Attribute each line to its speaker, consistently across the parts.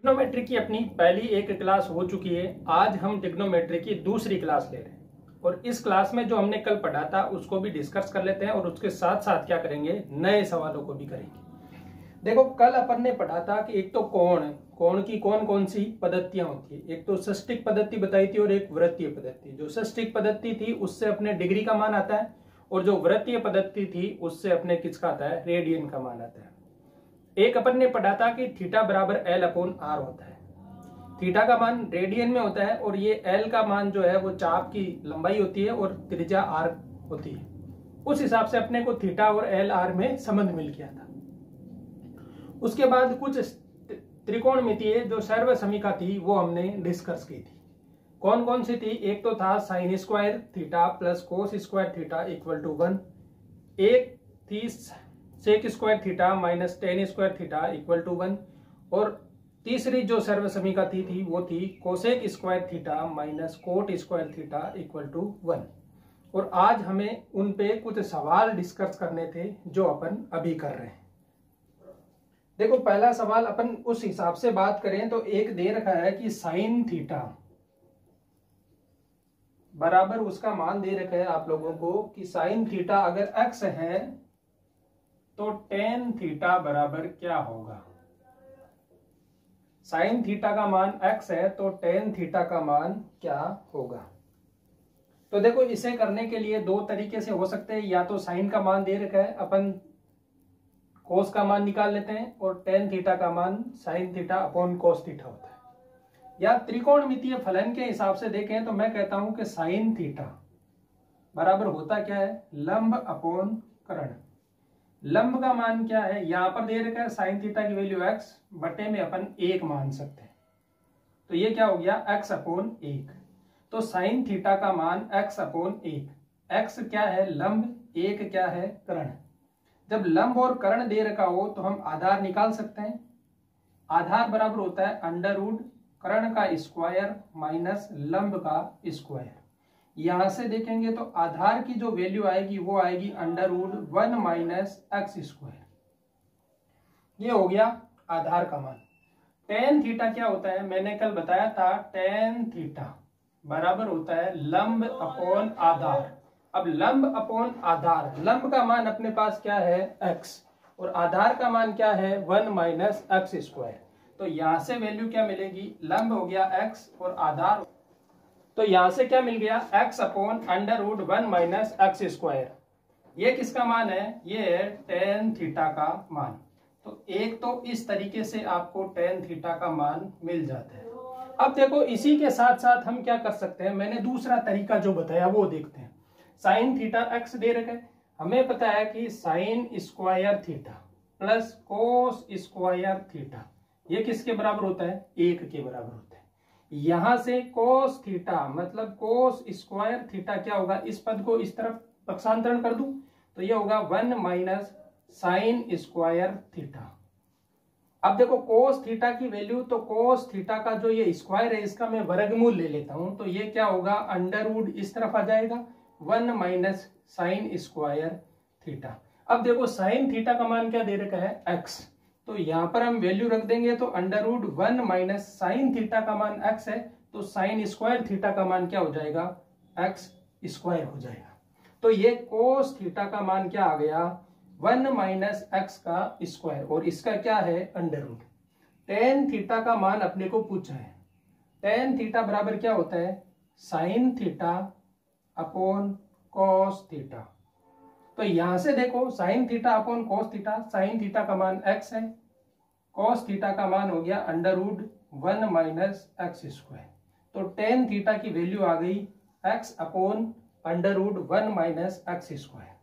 Speaker 1: Trigonometry की अपनी पहली एक क्लास हो चुकी है। आज हम ट्रिग्नोमेट्री की दूसरी क्लास ले रहे हैं और इस क्लास में जो हमने कल पढ़ा था उसको भी डिस्कस कर लेते हैं और उसके साथ साथ क्या करेंगे, नए सवालों को भी करेंगे। देखो, कल अपन ने पढ़ा था कि एक तो कोण की कौन कौन सी पद्धतियां होती है। एक तो षष्टिक पद्धति बताई थी और एक वृत्तीय पद्धति। जो षष्टिक पद्धति थी उससे अपने डिग्री का मान आता है और जो वृत्तीय पद्धति थी उससे अपने किसका आता है, रेडियन का मान आता है। एक अपन ने पढ़ा था कि थीटा बराबर L/R होता है। थीटा का मान रेडियन में होता है और ये L का मान जो है वो चाप की लंबाई होती है और त्रिज्या R होती है। उस हिसाब से अपने को थीटा और L/R में संबंध मिल गया था। उसके बाद कुछ त्रिकोणमितीय जो सर्वसमीका थी वो हमने डिस्कस की थी। कौन कौन सी थी? एक तो था sine square theta plus cos square theta equal to 1। एक थी sec square theta minus tan square theta equal to 1। और तीसरी जो सर्वसमीका थी वो थी cosec square theta minus cot square theta equal to 1। और आज हमें उन पे कुछ सवाल डिस्कस करने थे जो अपन अभी कर रहे हैं। देखो, पहला सवाल अपन उस हिसाब से बात करें तो एक दे रखा है कि साइन थीटा बराबर, उसका मान दे रखा है आप लोगों को कि साइन थीटा अगर x है तो टेन थीटा बराबर क्या होगा। साइन थीटा का मान x है तो टेन थीटा का मान क्या होगा। तो देखो, इसे करने के लिए दो तरीके से हो सकते हैं। या तो साइन का मान दे रखा है, अपन कोस का मान निकाल लेते हैं और टेन थीटा का मान sign theta upon cos theta होता है। या त्रिकोणमितीय फलन के हिसाब से देखें तो मैं कहता हूं कि साइन थीटा बराबर होता क्या है, लंब अपॉन कर्ण। लंब का मान क्या है, यहां पर दे रखा है साइन थीटा की वैल्यू x बटे में अपन 1 मान सकते हैं। तो ये क्या हो गया, x अपॉन 1। तो साइन थीटा का मान x अपॉन 1। x क्या है, लंब, 1 क्या है, कर्ण। जब लंब और कर्ण दे रखा हो तो हम आधार निकाल सकते हैं। आधार बराबर होता है अंडर रूट कर्ण का स्क्वायर माइनस लंब का स्क्वायर। यहां से देखेंगे तो आधार की जो वैल्यू आएगी वो आएगी under root 1 minus x square. ये हो गया आधार का मान। टेन थीटा क्या होता है, मैंने कल बताया था, टेन थीटा बराबर होता है लंब अपॉन आधार। अब लंब अपॉन आधार, लंब का मान अपने पास क्या है, x, और आधार का मान क्या है, 1 माइनस एक्स स्क्वायर। तो यहां से वैल्यू क्या मिलेगी, लंब हो गया x और आधार, तो यहां से क्या मिल गया, x upon under root 1 minus x square. ये किसका मान है, ये है टेन थीटा का मान। तो एक तो इस तरीके से आपको टेन थीटा का मान मिल जाता है। अब देखो, इसी के साथ साथ हम क्या कर सकते हैं, मैंने दूसरा तरीका जो बताया वो देखते हैं। साइन थीटा x दे रखा है, हमें पता है कि sign square theta plus cos square theta ये किसके बराबर होता है, 1 के बराबर होता है। यहां से कोस थीटा मतलब कोस स्क्वायर थीटा क्या होगा, इस पद को इस तरफ पक्षांतरण कर दूं तो ये होगा 1 माइनस साइन स्क्वायर थीटा। अब देखो, कोस थीटा की वैल्यू, तो कोस थीटा का जो ये स्क्वायर है इसका मैं वर्गमूल ले लेता हूं तो ये क्या होगा, अंडर रूट इस तरफ आ जाएगा 1 माइनस साइन स्क्वायर थीटा। अब देखो, साइन थीटा का मान क्या दे रखा है, x, तो यहां पर हम वैल्यू रख देंगे तो under root 1 minus sine theta का मान x है तो साइन स्क्वायर थीटा का मान क्या हो जाएगा, x स्क्वायर हो जाएगा। तो ये कोस थीटा का मान क्या आ गया, 1 माइनस एक्स का स्क्वायर, और इसका क्या है, अंडर रूट। टेन थीटा का मान अपने को पूछा है। टेन थीटा बराबर क्या होता है, sign theta upon cos theta. तो यहां से देखो, sign theta upon cos theta, sign theta का मान x है, कॉस थीटा का मान हो गया under root 1 minus x square. तो टेन थीटा की वैल्यू आ गई x upon under root 1 minus x square.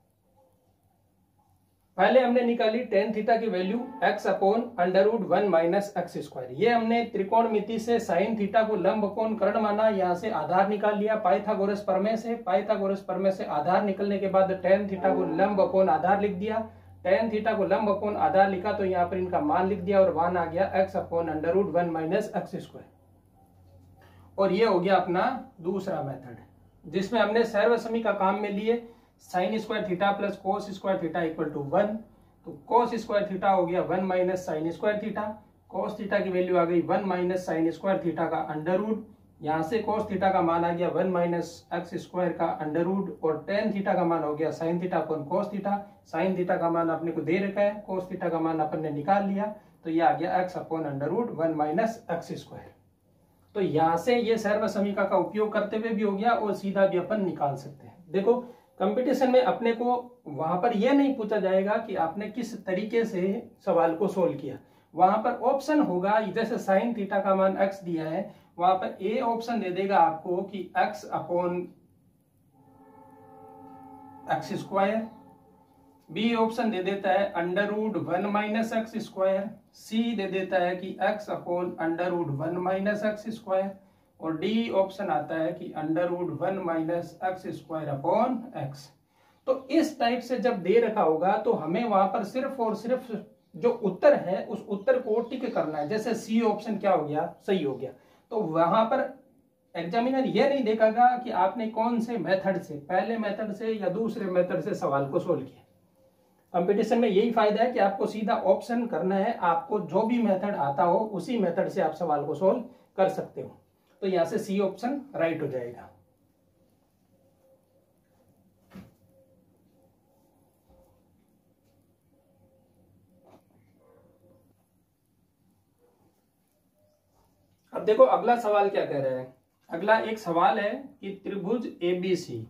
Speaker 1: पहले हमने निकाली टेन थीटा की value x upon under root 1 minus x square. ये हमने त्रिकोणमिति से साइन थीटा को लंब अपॉन कर्ण माना, यहाँ से आधार निकाल लिया पाइथागोरस प्रमेय से। पाइथागोरस प्रमेय से आधार निकलने के बाद टेन थीटा को लंब अपॉन आधार लिख दिया। टेन थीटा को लंब अपॉन आधार लिखा तो यहाँ पर इनका मान लिख दिया और मान आ गया x upon under root 1 minus x square. और ये हो गया अपना दूसरा मेथड जिसमें हमने सर्वसमीका काम में लिए sine square theta plus cos square theta equal to 1। तो कोस स्क्वायर थीटा हो गया 1 minus sine square theta, cos theta की वैल्यू आ गई 1 माइनस साइन स्क्वायर थीटा का अंडर रूट, यहाँ से cos थीटा का मान आ गया 1 माइनस एक्स स्क्वायर का अंडर रूट, और tan थीटा का मान हो गया sin theta upon cos theta. sin theta का मान अपने को दे रखा है, cos थीटा का मान अपन ने निकाल लिया, तो ये आ गया x upon under root 1 minus x square. तो यहाँ से ये सर्व समीकरण का उपयोग करते हुए भी हो गया और सीधा भी अपन निकाल सकते हैं। देखो कंपटीशन में अपने को वहां पर यह नहीं पूछा जाएगा कि आपने किस तरीके से सवाल को सोल्व किया, वहां पर ऑप्शन होगा। जैसे साइन थीटा का मान x दिया है, वहां पर ए ऑप्शन दे देगा आपको कि x अपॉन एक्स स्क्वायर, बी ऑप्शन दे देता है under root 1 minus x square, C दे देता है कि x upon under root 1 minus x square, और डी ऑप्शन आता है कि under root 1 minus x square upon x. तो इस टाइप से जब दे रखा होगा तो हमें वहां पर सिर्फ और सिर्फ जो उत्तर है उस उत्तर को टिक करना है। जैसे सी ऑप्शन क्या हो गया, सही हो गया, तो वहां पर एग्जामिनर यह नहीं देखेगा कि आपने कौन से मेथड से, पहले मेथड से या दूसरे मेथड से सवाल को सोल्व किया। कंपटीशन में यही फायदा है कि आपको सीधा ऑप्शन करना है, आपको जो भी मेथड आता हो उसी मेथड से आप सवाल को सोल्व कर सकते हो। तो यहां से सी ऑप्शन राइट हो जाएगा। अब देखो अगला सवाल क्या कह रहा है। अगला एक सवाल है कि त्रिभुज एबीसी,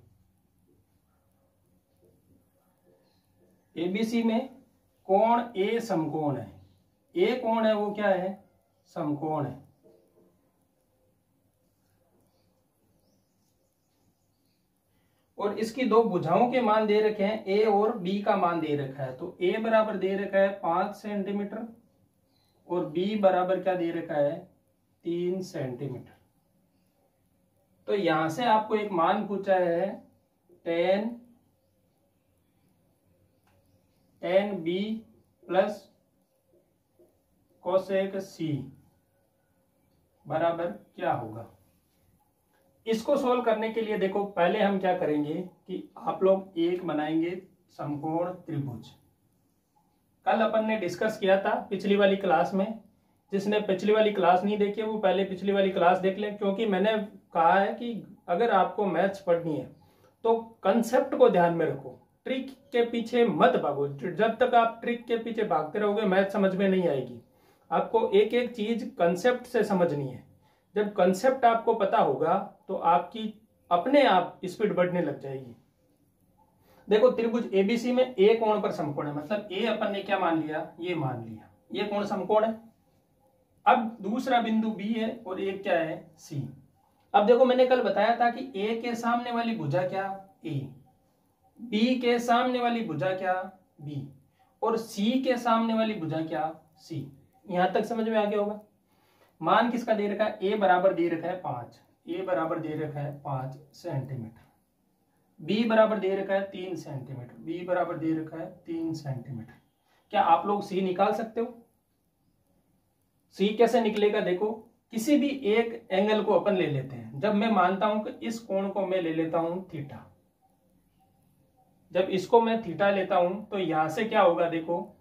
Speaker 1: एबीसी में कोण ए समकोण है। ए कोण है वो क्या है, समकोण है। और इसकी दो भुजाओं के मान दे रखे हैं, ए और बी का मान दे रखा है। तो ए बराबर दे रखा है 5 सेंटीमीटर और बी बराबर क्या दे रखा है 3 सेंटीमीटर। तो यहां से आपको एक मान पूछा है tan बी प्लस कोसेक सी बराबर क्या होगा। इसको सोल्व करने के लिए देखो पहले हम क्या करेंगे कि आप लोग एक बनाएंगे समकोण त्रिभुज। कल अपन ने डिस्कस किया था पिछली वाली क्लास में, जिसने पिछली वाली क्लास नहीं देखी वो पहले पिछली वाली क्लास देख ले, क्योंकि मैंने कहा है कि अगर आपको मैथ्स पढ़नी है तो कंसेप्ट को ध्यान में रखो, ट्रिक के पीछे मत भागो। जब तक आप ट्रिक के पीछे भागते रहोगे मैथ समझ में नहीं आएगी। आपको एक एक चीज कंसेप्ट से समझनी है। जब कंसेप्ट आपको पता होगा तो आपकी अपने आप स्पीड बढ़ने लग जाएगी। देखो त्रिभुज एबीसी में ए कोण पर समकोण है, मतलब ए अपन ने क्या मान लिया, ये मान लिया, ये कोण समकोण है। अब दूसरा बिंदु बी है और एक क्या है सी। अब देखो मैंने कल बताया था कि ए के सामने वाली भुजा क्या ए, बी के सामने वाली भुजा क्या बी, और सी के सामने वाली भुजा क्या सी। यहां तक समझ में आ गया होगा। मान किसका दे रखा है, ए बराबर दे रखा है 5, ए बराबर दे रखा है 5 सेंटीमीटर, बी बराबर दे रखा है 3 सेंटीमीटर, बी बराबर दे रखा है 3 सेंटीमीटर। क्या आप लोग सी निकाल सकते हो? सी कैसे निकलेगा, देखो किसी भी एक एंगल को अपन ले लेते हैं। जब मैं मानता हूं कि इस कोण को मैं ले लेता हूं थीटा, जब इसको मैं थीटा लेता हूं तो यहां से क्या होगा, देखो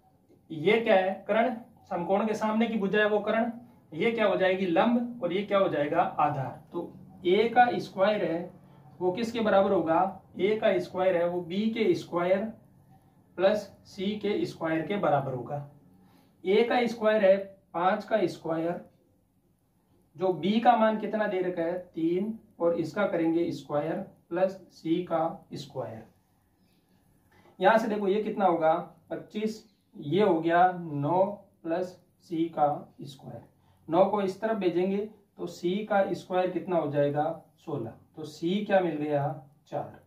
Speaker 1: ये क्या है कर्ण, समकोण के सामने की भुजा है वो कर्ण, ये क्या हो जाएगी लंब, और ये क्या हो जाएगा आधार। तो ए का स्क्वायर है वो किसके बराबर होगा, ए का स्क्वायर है वो बी के स्क्वायर प्लस सी के स्क्वायर के बराबर होगा। ए का स्क्वायर है 5 का स्क्वायर, जो बी का मान कितना दे रखा है 3, और इसका करेंगे स्क्वायर प्लस सी का स्क्वायर। यहां से देखो ये कितना होगा 25, ये हो गया 9 प्लस सी का स्क्वायर। 9 को इस तरफ भेजेंगे तो सी का स्क्वायर कितना हो जाएगा 16। तो सी क्या मिल गया 4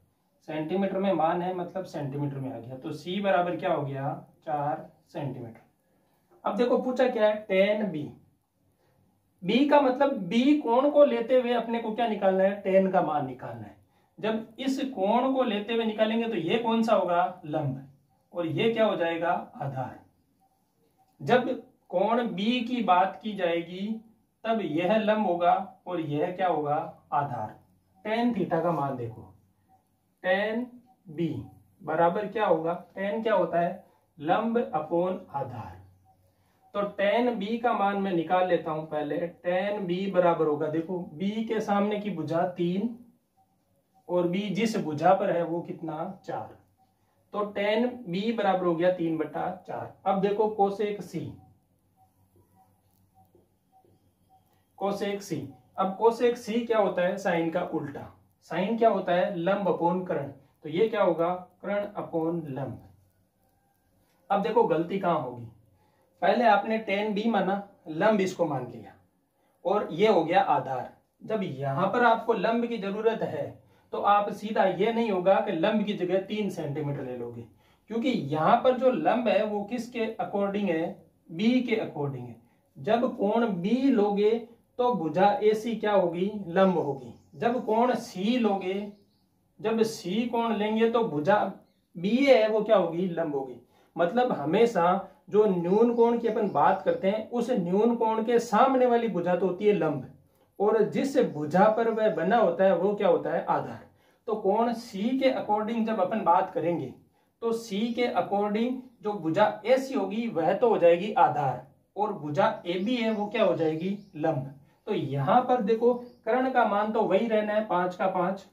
Speaker 1: सेंटीमीटर में मान है, मतलब सेंटीमीटर में आ गया। तो सी बराबर क्या हो गया 4 सेंटीमीटर। अब देखो पूछा क्या है tan बी, बी का मतलब बी कोण को लेते हुए अपने को क्या निकालना है, tan का मान निकालना है। जब इस कोण को लेते हुए निकालेंगे तो ये कौन सा होगा लंब, और ये क्या हो जाएगा आधार। जब कोण बी की बात की जाएगी तब यह लंब होगा और यह क्या होगा आधार। tan थीटा का मान देखो, tan बी बराबर क्या होगा, tan क्या होता है लंब अपॉन आधार। तो टेन बी का मान मैं निकाल लेता हूं पहले। टेन बी बराबर होगा, देखो बी के सामने की भुजा 3 और बी जिस भुजा पर है वो कितना 4, तो टेन बी बराबर हो गया 3/4। अब देखो कोसेक सी, कोसेक सी। अब कोसेक सी क्या होता है, साइन का उल्टा। साइन क्या होता है, लंब अपॉन कर्ण, तो ये क्या होगा, कर्ण अपॉन लंब। अब देखो गलती कहां होगी, पहले आपने टेन बी माना, लंब इसको मान लिया और ये हो गया आधार। जब यहां पर आपको लंब की जरूरत है तो आप सीधा ये नहीं होगा कि लंब की जगह 3 सेंटीमीटर ले लोगे, क्योंकि यहां पर जो लंब है वो किसके अकॉर्डिंग है, बी के अकॉर्डिंग है। जब कोण बी लोगे तो भुजा एसी क्या होगी, लंब होगी। जब कोण सी लोगे, जब सी कोण लेंगे तो भुजा बी है वो क्या होगी, लंब होगी। मतलब हमेशा जो न्यून कोण की अपन बात करते हैं उस न्यून कोण के सामने वाली भुजा तो होती है लंब, और जिस भुजा पर वह बना होता है वो क्या होता है, आधार। तो कोण सी के अकॉर्डिंग जब अपन बात करेंगे तो सी के अकॉर्डिंग जो भुजा एसी होगी वह तो हो जाएगी आधार, और भुजा ए बी है वो क्या हो जाएगी, लंब। तो यहां पर देखो कर्ण का मान तो वही रहना है 5 का 5,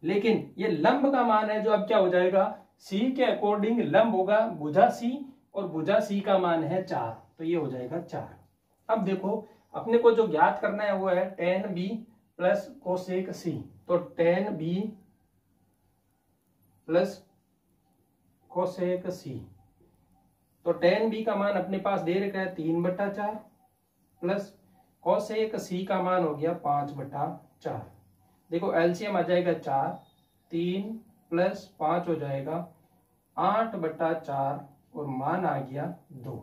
Speaker 1: लेकिन ये लंब का मान है जो अब क्या हो जाएगा, सी के अकॉर्डिंग लंब होगा भुजा सी, और भुजा सी का मान है 4, तो ये हो जाएगा 4। अब देखो अपने को जो ज्ञात करना है वो है टेन बी प्लस कोसेक सी। तो टेन बी प्लस कोसेक सी, तो टेन बी का मान अपने पास दे रखा है 3/4 प्लस कोसेक सी का मान हो गया 5/4। देखो एलसीएम आ जाएगा 4, 3 प्लस 5 हो जाएगा 8/4 और मान आ गया 2।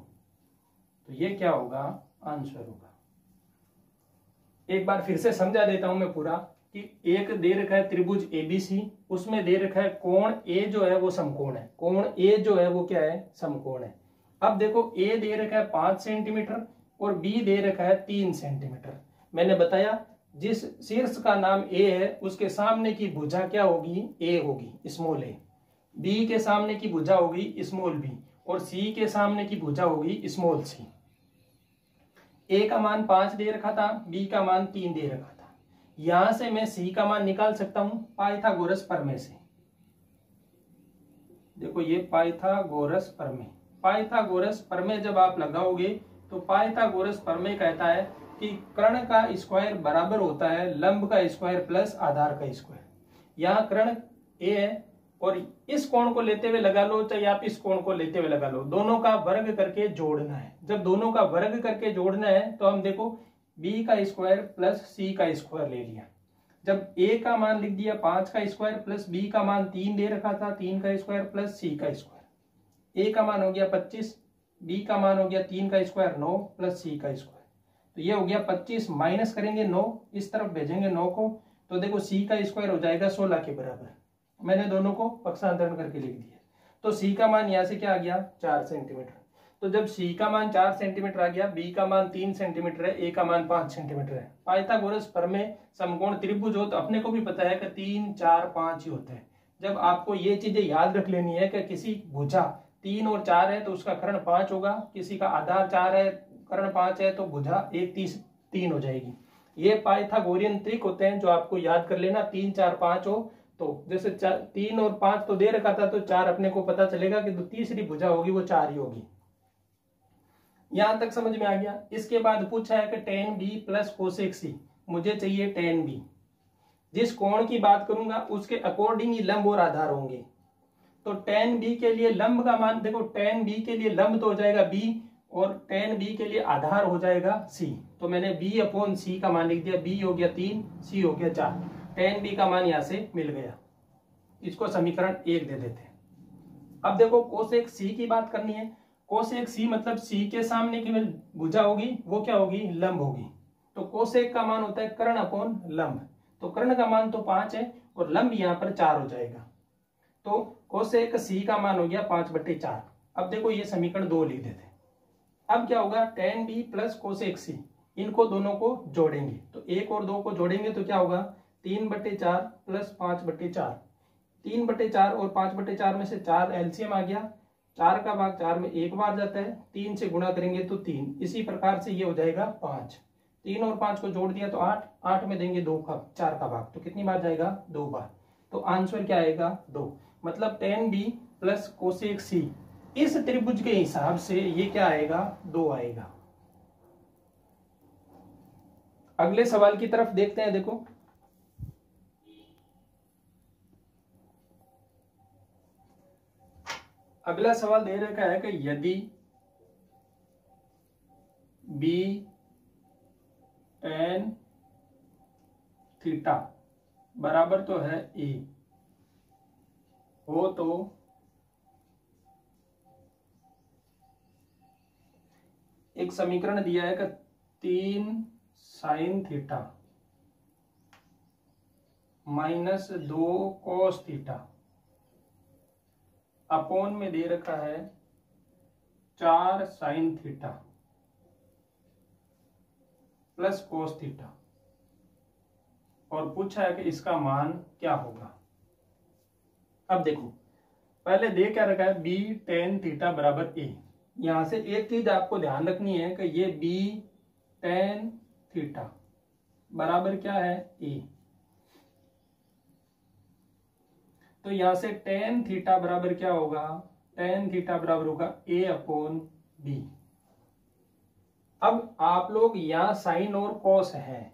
Speaker 1: तो ये क्या होगा, आंसर होगा। एक बार फिर से समझा देता हूं मैं पूरा कि एक दे रखा है त्रिभुज एबीसी, उसमें दे रखा है कोण ए जो है वो समकोण है, कोण ए जो है वो क्या है, समकोण है। अब देखो ए दे रखा है 5 सेंटीमीटर और बी दे रखा है 3 सेंटीमीटर। मैंने बताया जिस शीर्ष का नाम ए है उसके सामने की भुजा क्या होगी, ए होगी, स्मॉल ए। बी के सामने की भुजा होगी स्मॉल बी, और सी के सामने की भुजा होगी स्मॉल सी। ए का मान 5 दे रखा था, बी का मान 3 दे रखा था। यहां से मैं सी का मान निकाल सकता हूं पाइथागोरस प्रमेय से। देखो ये पाइथागोरस प्रमेय, पाइथागोरस प्रमेय जब आप लगाओगे तो पाइथागोरस प्रमेय कहता है कि कर्ण का स्क्वायर बराबर होता है लंब का स्क्वायर प्लस आधार का स्क्वायर। यहाँ कर्ण ए है और इस कोण को लेते हुए लगा लो, चाहे आप इस कोण को लेते हुए लगा लो, दोनों का वर्ग करके जोड़ना है। जब दोनों का वर्ग करके जोड़ना है तो हम देखो बी का स्क्वायर प्लस सी का स्क्वायर ले लिया। जब ए का मान लिख दिया 5 का स्क्वायर प्लस बी का मान 3 दे रखा था, 3 का स्क्वायर प्लस सी का स्क्वायर। ए का मान हो गया 25, बी का मान हो गया 3 का स्क्वायर 9 प्लस सी का स्क्वायर। तो ये हो गया 25 माइनस करेंगे 9, इस तरफ भेजेंगे 9 को, तो देखो सी का स्क्वायर हो जाएगा 16 के बराबर। मैंने दोनों को पक्षांतरण करके लिख दिया, तो सी का मान यहाँ से क्या आ गया 4 सेंटीमीटर। तो जब सी का मान 4 सेंटीमीटर आ गया, बी का मान 3 सेंटीमीटर है, ए का मान 5 सेंटीमीटर है। पाइथागोरस प्रमेय समकोण त्रिभुज हो तो अपने को भी पता है कि 3, 4, 5 ही होता है। जब आपको ये चीजें याद रख लेनी है कि किसी भुजा 3 और 4 है तो उसका कर्ण 5 होगा, किसी का आधार 4 है कर्ण 5 है तो भुजा 1, 3 हो जाएगी। ये पाइथागोरियन ट्रिक होते हैं जो आपको याद कर लेना। 3, 4, 5 हो तो जैसे 3 और 5 तो दे रखा था तो 4 अपने को पता चलेगा कि जो तीसरी भुजा होगी वो 4 ही होगी। यहां तक समझ में आ गया। इसके बाद पूछा है कि टेन बी प्लस कोसेक सी, मुझे चाहिए टेन बी। जिस कोण की बात करूंगा उसके अकॉर्डिंग ही लंब और आधार होंगे। तो टेन बी के लिए लंब का मान देखो, टेन बी के लिए लंब तो हो जाएगा बी और टेन बी के लिए आधार हो जाएगा सी। तो मैंने बी अपॉन सी का मान लिख दिया, बी हो गया 3, सी हो गया 4। टेन बी का मान यहां से मिल गया, इसको समीकरण 1 दे देते हैं। अब देखो कोसेक सी की बात करनी है। कोसेक सी मतलब सी के सामने की भुजा होगी वो क्या होगी, लंब होगी। तो कोसेक का मान होता है कर्ण अपॉन लंब, तो कर्ण का मान तो 5 है और लंब यहाँ पर 4 हो जाएगा। तो कोसेक सी का मान हो गया 5/4। अब देखो ये समीकरण 2 लिख देते हैं। अब क्या होगा, टेन बी प्लस कोसेक सी, इनको दोनों को जोड़ेंगे तो 1 और 2 को जोड़ेंगे तो क्या होगा 3/4 प्लस 5/4। 3/4 और 5/4 में से 4 एलसीएम आ गया, 4 का भाग 4 में एक बार जाता है, 3 से गुणा करेंगे तो 3। इसी प्रकार से ये हो जाएगा 5। 3 और 5 को जोड़ दिया तो 8, 8 में देंगे 4 का भाग तो कितनी बार जाएगा? 2 बार। तो आंसर क्या आएगा? 2। मतलब tan B plus cosec C इस त्रिभुज के हिसाब से ये क्या आएगा? 2 आएगा। अगले सवाल की तरफ देखते हैं। देखो अगला सवाल दे रखा है कि यदि B tan थीटा बराबर तो है A हो तो एक समीकरण दिया है कि 3 sin theta minus 2 cos theta upon में दे रखा है 4 sin theta plus cos theta और पूछा है कि इसका मान क्या होगा। अब देखो पहले दे क्या रखा है? B tan थीटा बराबर A। यहां से एक चीज आपको ध्यान रखनी है कि ये B tan थीटा बराबर क्या है? A। तो यहां से tan थीटा बराबर क्या होगा? tan थीटा बराबर होगा A अपॉन B। अब आप लोग यहां साइन और कॉस है,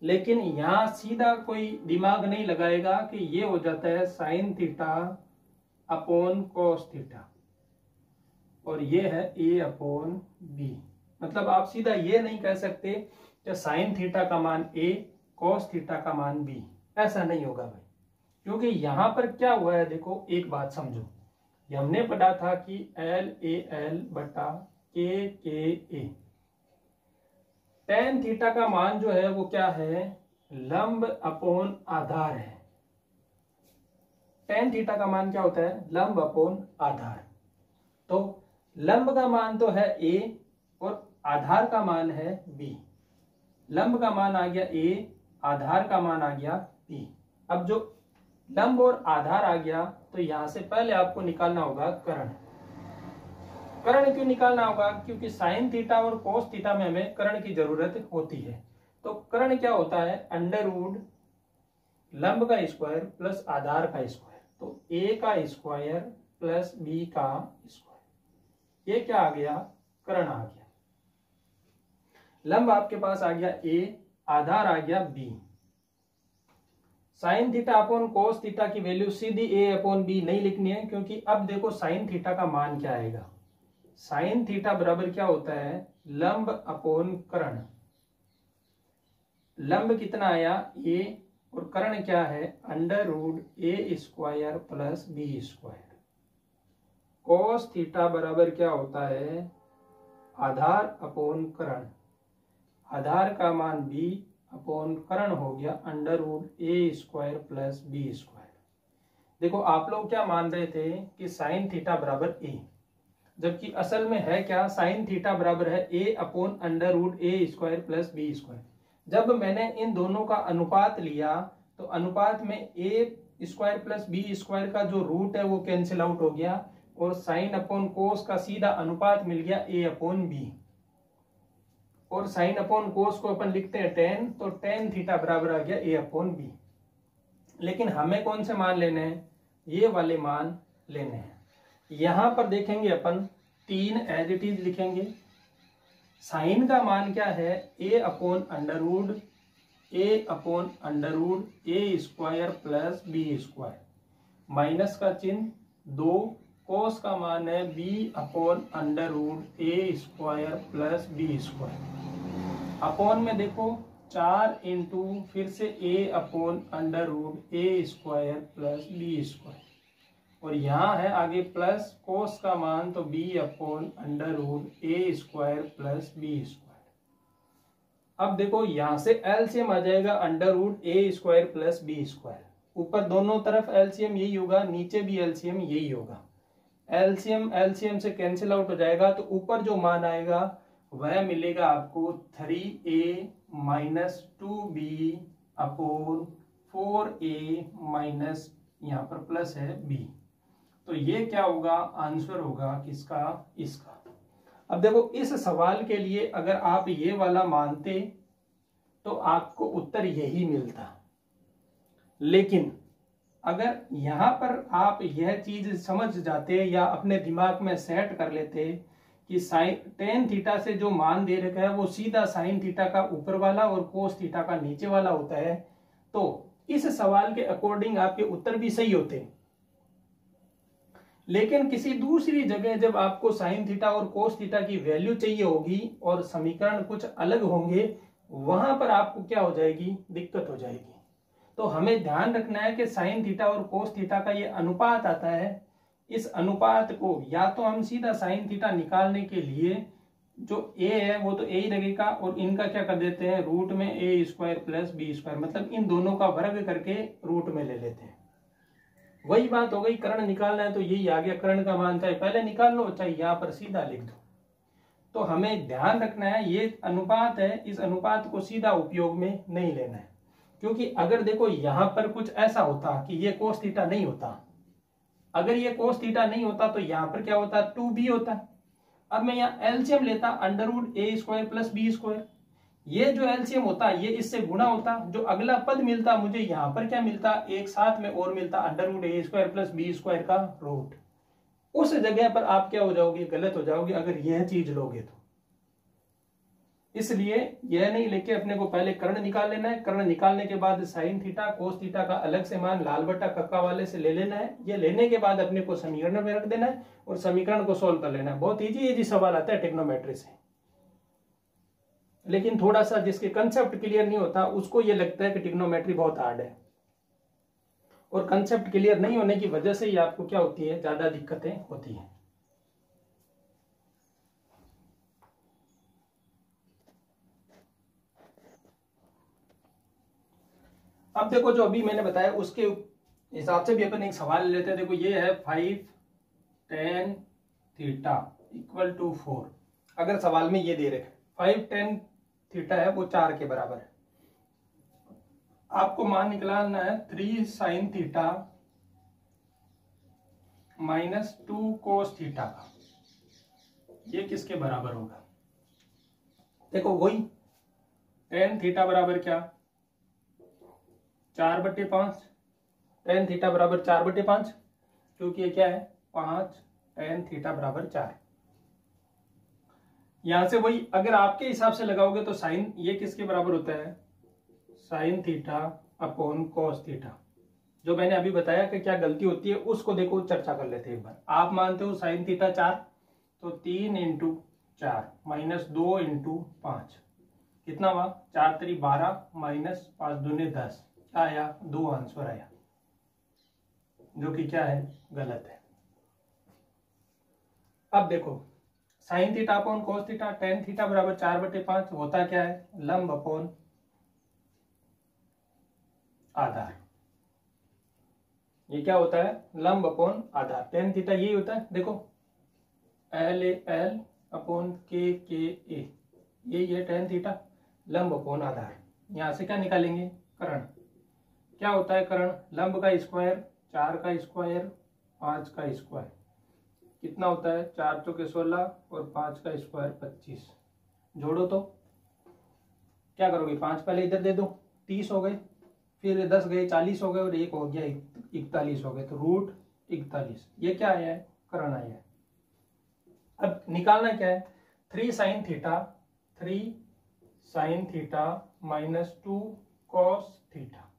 Speaker 1: लेकिन यहां सीधा कोई दिमाग नहीं लगाएगा कि ये हो जाता है sign theta upon cos theta और ये है A अपॉन B। मतलब आप सीधा ये नहीं कह सकते कि साइन थीटा का मान A कॉस थीटा का मान B। ऐसा नहीं होगा भाई, क्योंकि यहां पर क्या हुआ है? देखो एक बात समझो, हमने पढ़ा था कि LAL बटा KKA। tan थीटा का मान जो है वो क्या है? लंब अपॉन आधार है। tan थीटा का मान क्या होता है? लंब अपॉन आधार। तो लंब का मान तो है A और आधार का मान है B। लंब का मान आ गया A, आधार का मान आ गया B। अब जो लंब और आधार आ गया तो यहां से पहले आपको निकालना होगा कर्ण। कर्ण क्यों निकालना होगा? क्योंकि साइन थीटा और कोस थीटा में हमें कर्ण की जरूरत होती है। तो कर्ण क्या होता है? अंडर रूट लंब का स्क्वायर प्लस आधार का स्क्वायर। तो A का स्क्वायर प्लस B का स्क्वायर, ये क्या आ गया? कर्ण आ गया। लंब आपके पास आ गया A, आधार आ गया B। Sine theta upon cos theta की वैल्यू सीधी A अपॉन B नहीं लिखनी है, क्योंकि अब देखो साइन थीटा का मान क्या आएगा? साइन थीटा बराबर क्या होता है? लंब अपॉन कर्ण। लंब कितना आया? A और कर्ण क्या है? Under root A square plus B square. Cos theta बराबर क्या होता है? आधार अपॉन कर्ण। आधार का मान B अपॉन कर्ण हो गया under root A square plus B square. देखो आप लोग क्या मान रहे थे कि साइन थीटा बराबर A, जबकि असल में है क्या? साइन थीटा बराबर है A upon under root A square plus B square. जब मैंने इन दोनों का अनुपात लिया तो अनुपात में A square plus B square का जो रूट है वो कैंसिल आउट हो गया और साइन अपॉन कोस का सीधा अनुपात मिल गया A अपॉन B। और साइन अपॉन कोस को अपन लिखते हैं tan, तो tan थीटा बराबर आ गया A अपॉन B। लेकिन हमें कौन से मान लेने हैं? ये वाले मान लेने हैं। यहां पर देखेंगे अपन 3 एज इट इज लिखेंगे। साइन का मान क्या है? A upon under root A square plus B square, minus का चिन्ह 2। कोस का मान है B upon under root A square plus B square. Upon में देखो 4 इंटू फिर से A upon under root A square plus B square और यहाँ है आगे प्लस कोस का मान तो B upon under root A square plus B square. अब देखो यहां से एलसीएम आ जाएगा under root A square plus B square. ऊपर दोनों तरफ एलसीएम यही होगा, नीचे भी एलसीएम यही होगा। एलसीएम से कैंसिल आउट हो जाएगा तो ऊपर जो मान आएगा वह मिलेगा आपको 3A minus 2B upon 4A minus यहाँ पर प्लस है B। तो ये क्या होगा, आंसर होगा किसका, इसका। अब देखो इस सवाल के लिए अगर आप ये वाला मानते तो आपको उत्तर यही मिलता, लेकिन अगर यहां पर आप यह चीज समझ जाते या अपने दिमाग में सेट कर लेते कि साइन टेन थीटा से जो मान दे रखा है वो सीधा साइन थीटा का ऊपर वाला और कोस थीटा का नीचे वाला होता है, तो इस सवाल के अकॉर्डिंग आपके उत्तर भी सही होते। लेकिन किसी दूसरी जगह जब आपको साइन थीटा और कोस थीटा की वैल्यू चाहिए होगी और समीकरण कुछ अलग होंगे, वहां पर आपको क्या हो जाएगी, दिक्कत हो जाएगी। तो हमें ध्यान रखना है कि साइन थीटा और कोस थीटा का ये अनुपात आता है, इस अनुपात को या तो हम सीधा साइन थीटा निकालने के लिए जो a है वो तो a ही लगेगा और इनका क्या कर देते हैं, रूट में a square plus B square, मतलब इन दोनों का वर्ग करके रूट में ले लेते हैं। वही बात हो गई, कर्ण निकालना है तो यही आ गया, कर्ण का मान चाहे पहले निकाल लो चाहे यहां पर सीधा लिख दो। तो हमें ध्यान रखना है ये अनुपात है, इस अनुपात को सीधा उपयोग में नहीं लेना है, क्योंकि अगर देखो यहां पर कुछ ऐसा होता कि ये कोस थीटा नहीं होता, अगर ये कोस थीटा नहीं होता तो यहां पर क्या होता, 2b होता। अब मैं यहाँ एलसीएम लेता अंडर रूट ए स्क्वायर प्लस बी स्क्वायर, ये जो एलसीएम होता ये इससे गुणा होता, जो अगला पद मिलता मुझे यहाँ पर क्या मिलता, एक साथ में और मिलता अंडर रूट ए स्क्वायर प्लस बी स्क्वायर का रूट। उस जगह पर आप क्या हो जाओगे, गलत हो जाओगे अगर यह चीज लोगे तो। इसलिए यह नहीं लेके अपने को पहले कर्ण निकाल लेना है, कर्ण निकालने के बाद साइन थीटा कोस थीटा का अलग से मान लाल बट्टा कक्का वाले से ले लेना है, ये लेने के बाद अपने को समीकरण में रख देना है और समीकरण को सोल्व कर लेना है। बहुत इजी सवाल आता है ट्रिग्नोमेट्री से, लेकिन थोड़ा सा जिसके कंसेप्ट क्लियर नहीं होता उसको ये लगता है कि ट्रिग्नोमेट्री बहुत हार्ड है, और कंसेप्ट क्लियर नहीं होने की वजह से ही आपको क्या होती है, ज्यादा दिक्कतें होती हैं। अब देखो जो अभी मैंने बताया उसके हिसाब से भी अपन एक सवाल लेते हैं। देखो ये है 5 tan थीटा इक्वल टू 4, अगर सवाल में ये दे रखे 5 tan थीटा है वो 4 के बराबर है, आपको मान निकालना है 3 sin theta minus 2 cos theta का, ये किसके बराबर होगा। देखो वही tan थीटा बराबर क्या, 4/5, tan थीटा बराबर 4/5, क्योंकि ये क्या है 5 tan थीटा बराबर 4। यहां से वही अगर आपके हिसाब से लगाओगे तो साइन ये किसके बराबर होता है, sign theta upon cos theta. जो मैंने अभी बताया कि क्या गलती होती है उसको देखो चर्चा कर लेते हैं एक बार। आप मानते हो साइन थीटा 4, तो 3 × 4 माइनस 2 × 5 कितना हुआ, 4 3 12 माइनस 5 दूनी 10, क्या आया 2 आंसर आया, जो कि क्या है, गलत है। अब देखो sign theta upon cos theta, ten theta बराबर 4/5 होता क्या है, लंब अपॉन आधार। ये क्या होता है, लंब अपॉन आधार। टेन थीटा यही होता है, देखो L अपॉन K A, यही है टेन थीटा, लंब अपॉन आधार। यहां से क्या निकालेंगे, कर्ण। क्या होता है कर्ण, लंब का स्क्वायर 4 का स्क्वायर 5 का स्क्वायर कितना होता है, 4 चौके 16 और 5 का स्क्वायर 25। जोड़ो तो क्या करोगे, 5 पहले इधर दे दो 30 हो गए, फिर 10 गए 40 हो गए और 1 हो गया 41 हो गए, तो रूट 41। ये क्या आया है, कर्ण आया है। अब निकालना क्या है, 3 sin theta minus 2 cos theta.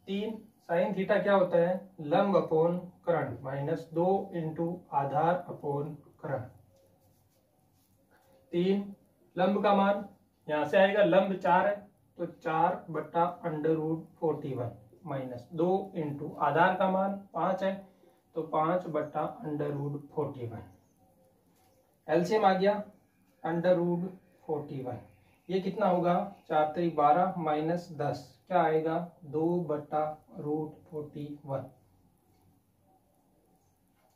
Speaker 1: 3 sin theta क्या होता है, लंब अपॉन कर्ण माइनस 2 × आधार अपॉन कर्ण। 3 लंब का मान यहां से आएगा, लंब 4 है तो 4/√41 माइनस 2 × आधार का मान 5 है तो 5/√41। एलसीएम आ गया √41, ये कितना होगा, 4 3 12 माइनस 10, क्या आएगा 2/√41।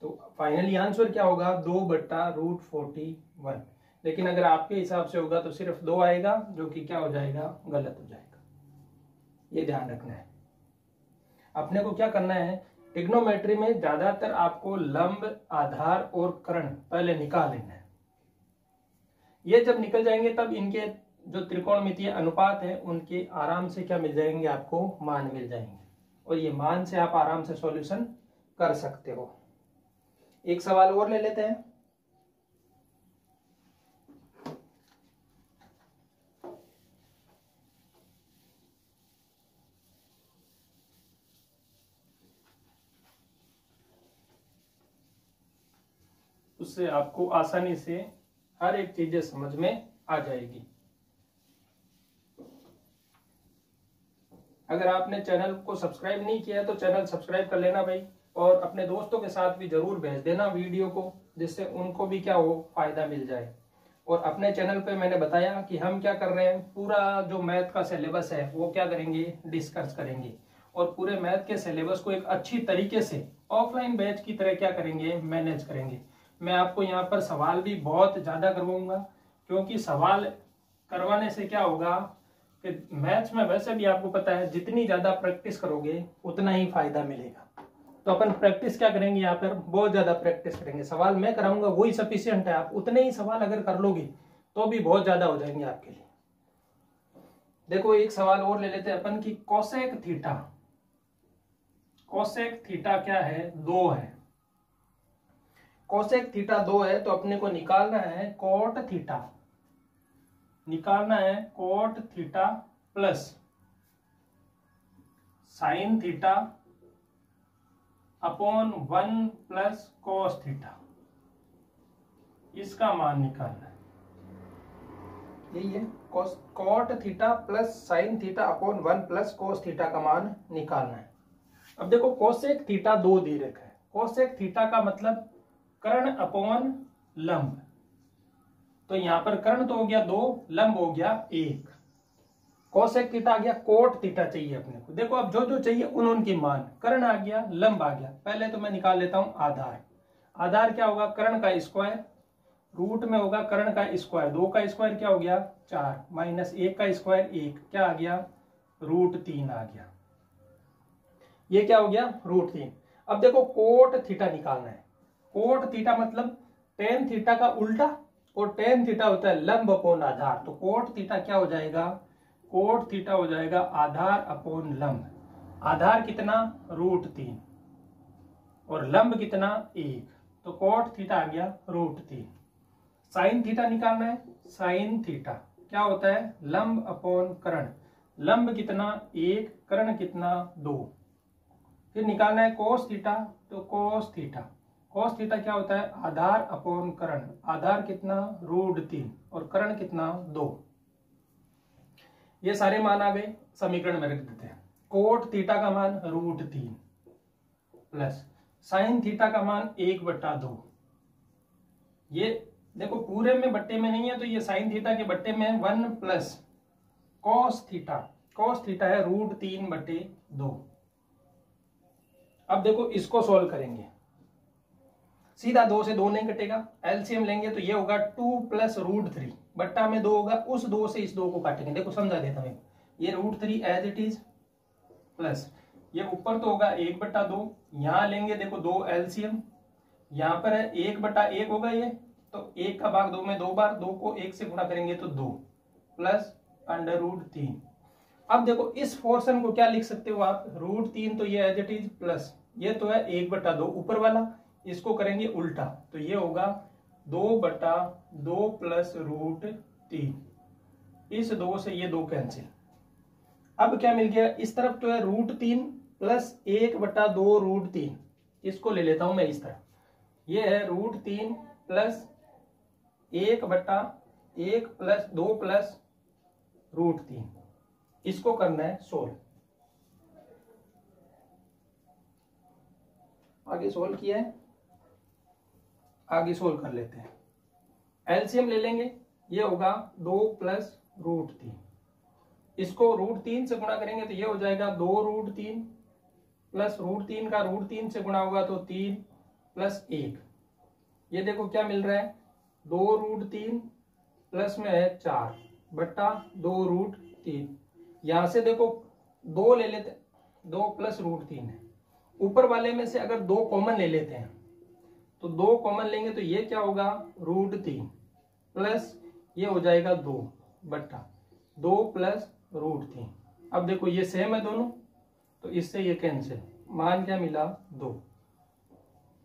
Speaker 1: तो फाइनली आंसर क्या होगा, 2/√41। लेकिन अगर आपके हिसाब से होगा तो सिर्फ 2 आएगा, जो कि क्या हो जाएगा, गलत हो जाएगा। ये ध्यान रखना है। अपने को क्या करना है, ट्रिग्नोमेट्री में ज्यादातर आपको लंब, आधार और कर्ण पहले निकाल लेना है। ये जब निकल जाएंगे तब इनके जो त्रिकोणमितीय अनुपात है उनके आराम से क्या मिल जाएंगे, आपको मान मिल जाएंगे, और ये मान से आप आराम से सॉल्यूशन कर सकते हो। एक सवाल और ले लेते हैं। उससे आपको आसानी से हर एक चीजें समझ में आ जाएगी। अगर आपने चैनल को सब्सक्राइब नहीं किया है तो चैनल सब्सक्राइब कर लेना भाई, और अपने दोस्तों के साथ भी जरूर भेज देना वीडियो को, जिससे उनको भी क्या हो, फायदा मिल जाए। और अपने चैनल पे मैंने बताया कि हम क्या कर रहे हैं, पूरा जो मैथ का सिलेबस है वो क्या करेंगे, डिस्कस करेंगे, और पूरे मैथ के सिलेबस को एक अच्छी तरीके से ऑफलाइन बैच की तरह क्या करेंगे, मैनेज करेंगे। मैं आपको यहाँ पर सवाल भी बहुत ज्यादा करवाऊंगा, क्योंकि सवाल करवाने से क्या होगा कि मैथ्स में वैसे भी आपको पता है जितनी ज्यादा प्रैक्टिस करोगे उतना ही फायदा मिलेगा। तो अपन प्रैक्टिस क्या करेंगे, यहाँ पर बहुत ज्यादा प्रैक्टिस करेंगे। सवाल मैं कराऊंगा वही सफिशिएंट है, आप उतने ही सवाल अगर कर लोगे तो भी बहुत ज्यादा हो जाएंगे आपके लिए। देखो एक सवाल और ले लेते हैं अपन की कोसेक थीटा। कोसेक थीटा क्या है, 2 है। कोसेक थीटा 2 है तो अपने को निकालना है कोट थीटा, निकालना है cot theta plus sign theta upon 1 plus cos theta, इसका मान निकालना है। यही है, cot theta plus sign theta upon 1 plus cos theta का मान निकालना है। अब देखो कोसेक थीटा 2 दे रखा है। कोसेक थीटा का मतलब कर्ण अपॉन लंब, तो यहां पर कर्ण तो हो गया 2, लंब हो गया 1। कोसेक थीटा आ गया, कोट थीटा चाहिए अपने को। देखो अब जो जो चाहिए उनके मान, कर्ण आ गया, लंब आ गया। पहले तो मैं निकाल लेता हूं आधार। आधार क्या होगा, कर्ण का स्क्वायर, रूट में होगा कर्ण का स्क्वायर, 2 का स्क्वायर क्या हो गया 4, माइनस 1 का स्क्वायर 1, क्या आ गया √3 आ गया। ये क्या हो गया √3। अब देखो कोट थीटा निकालना है। कोट थीटा मतलब टेन थीटा का उल्टा, और टेन थीटा होता है लंब अपॉन आधार। तो कोट थीटा क्या हो जाएगा, कोट थीटा हो जाएगा आधार अपॉन लंब। आधार कितना √3 और लंब कितना 1, तो कोट थीटा आ गया √3। साइन थीटा निकालना है। साइन थीटा क्या होता है, लंब अपॉन कर्ण। लंब कितना 1, कर्ण कितना 2। फिर निकालना है कोस थीटा, तो कोस थीटा, कोस थीटा क्या होता है आधार अपॉन कर्ण। आधार कितना √3 और कर्ण कितना 2। ये सारे मान आ गए, समीकरण में रख देते हैं। कोट थीटा का मान √3 प्लस साइन थीटा का मान 1/2। ये देखो पूरे में बट्टे में नहीं है, तो ये साइन थीटा के बट्टे में 1 plus cos theta. Cos theta है √3/2। अब देखो इसको सोल्व करेंगे, सीधा 2 से 2 नहीं कटेगा, एलसीएम लेंगे तो ये होगा 2 प्लस √3, बट्टा में 2 होगा, उस 2 से इस 2 को काटेंगे। देखो समझा देता हूं, ये √3 एज इट इज प्लस ये ऊपर तो होगा 1/2, यहां लेंगे देखो 2 एलसीएम, यहां पर है 1/1 होगा ये, तो 1 का भाग 2 में 2 बार, 2 को 1 से गुणा करेंगे तो 2 प्लस √3। अब देखो इस पोर्शन को क्या लिख सकते हो आप, √3 तो ये एज इट इज प्लस ये तो है 1/2 ऊपर वाला, इसको करेंगे उल्टा तो ये होगा 2/2 प्लस √3। इस 2 से ये 2 कैंसिल। अब क्या मिल गया, इस तरफ तो है √3 प्लस 1/2 √3, इसको ले लेता हूं मैं इस तरफ। ये है √3 प्लस 1/1 प्लस 2 प्लस √3, इसको करना है सोल्व। आगे सोल्व किया है, आगे सोल्व कर लेते हैं। एलसीएम ले लेंगे, ये होगा 2 प्लस √3, इसको √3 से गुणा करेंगे तो ये हो जाएगा 2 √3 प्लस √3 का √3 से गुणा होगा तो 3 प्लस 1। ये देखो क्या मिल रहा है 2 √3 प्लस में है 4/2 √3। यहां से देखो 2 ले लेते, 2 प्लस √3 है, ऊपर वाले में से अगर 2 कॉमन ले लेते हैं तो 2 कॉमन लेंगे तो ये क्या होगा √3 प्लस ये हो जाएगा 2 बट्टा 2 प्लस √3। अब देखो ये सेम है दोनों, तो इससे ये कैंसिल, मान क्या मिला 2।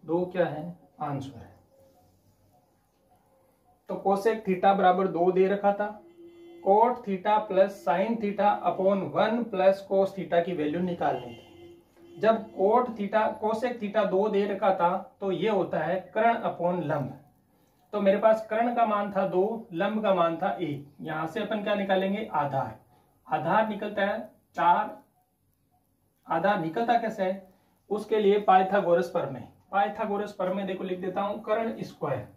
Speaker 1: 2 क्या है आंसर है। तो कोसेक थीटा बराबर 2 दे रखा था, cot theta plus sign theta upon 1 plus cos theta की वैल्यू निकालनी थी। जब कोट थीटा कोसेक थीटा 2 दे रखा था तो ये होता है कर्ण अपॉन लंब। तो मेरे पास कर्ण का मान था 2, लंब का मान था 1। यहां से अपन क्या निकालेंगे आधार। आधार निकलता है 4। आधार निकलता कैसे है उसके लिए पाइथागोरस प्रमेय। पाइथागोरस प्रमेय देखो लिख देता हूं, कर्ण स्क्वायर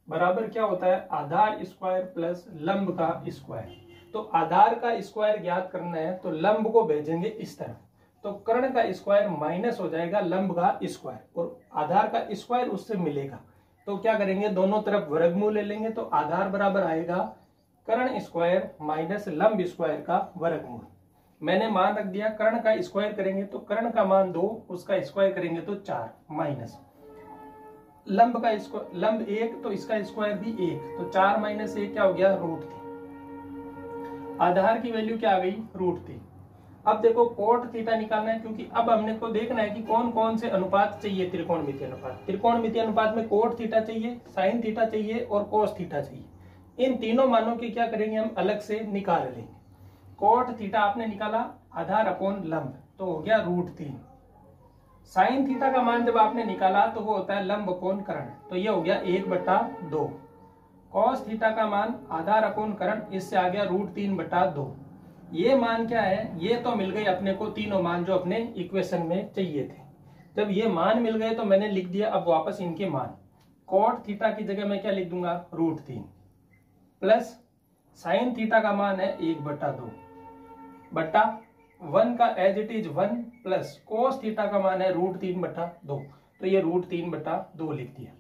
Speaker 1: बराबर क्या होता है आधार स्क्वायर प्लस लंब का स्क्वायर। तो आधार का स्क्वायर ज्ञात करना है तो लंब को भेजेंगे इस तरफ, तो कर्ण का स्क्वायर माइनस हो जाएगा लंब का स्क्वायर और आधार का स्क्वायर उससे मिलेगा। तो क्या करेंगे दोनों तरफ वर्गमूल ले लेंगे, तो आधार बराबर आएगा कर्ण स्क्वायर माइनस लंब स्क्वायर का वर्गमूल। मैंने मान रख दिया, कर्ण का स्क्वायर करेंगे तो कर्ण का मान 2, उसका स्क्वायर करेंगे तो 4 माइनस लंब का स्क्वायर, लंब 1 तो इसका स्क्वायर भी 1, तो 4 माइनस 1 क्या हो गया √3। आधार की वैल्यू क्या आ गई √3। अब देखो कोट थीटा निकालना है, क्योंकि अब हमने को देखना है कि कौन कौन से अनुपात चाहिए त्रिकोणमितीय अनुपात। त्रिकोणमितीय अनुपात में कोट थीटा चाहिए, साइन थीटा चाहिए और कोस थीटा चाहिए। इन तीनों मानों की क्या करेंगे हम अलग से निकाल लेंगे। कोट थीटा आपने निकाला आधार अपॉन लंब तो हो गया √3। साइन थीटा का मान जब आपने निकाला तो वो होता है लंब अपॉन कर्ण, तो ये हो गया 1/2। कॉस थीटा का मान आधार अपॉन कर्ण, इससे आ गया √3/2। ये मान क्या है, ये तो मिल गए अपने को तीनों मान जो अपने इक्वेशन में चाहिए थे। जब ये मान मिल गए तो मैंने लिख दिया अब वापस इनके मान। कोट थीटा की जगह मैं क्या लिख दूंगा √3 प्लस साइन थीटा का मान है 1/2 बट्टा 1 का as it is 1 plus cos theta का मान है √3/2, तो ये √3/2 लिख दिया।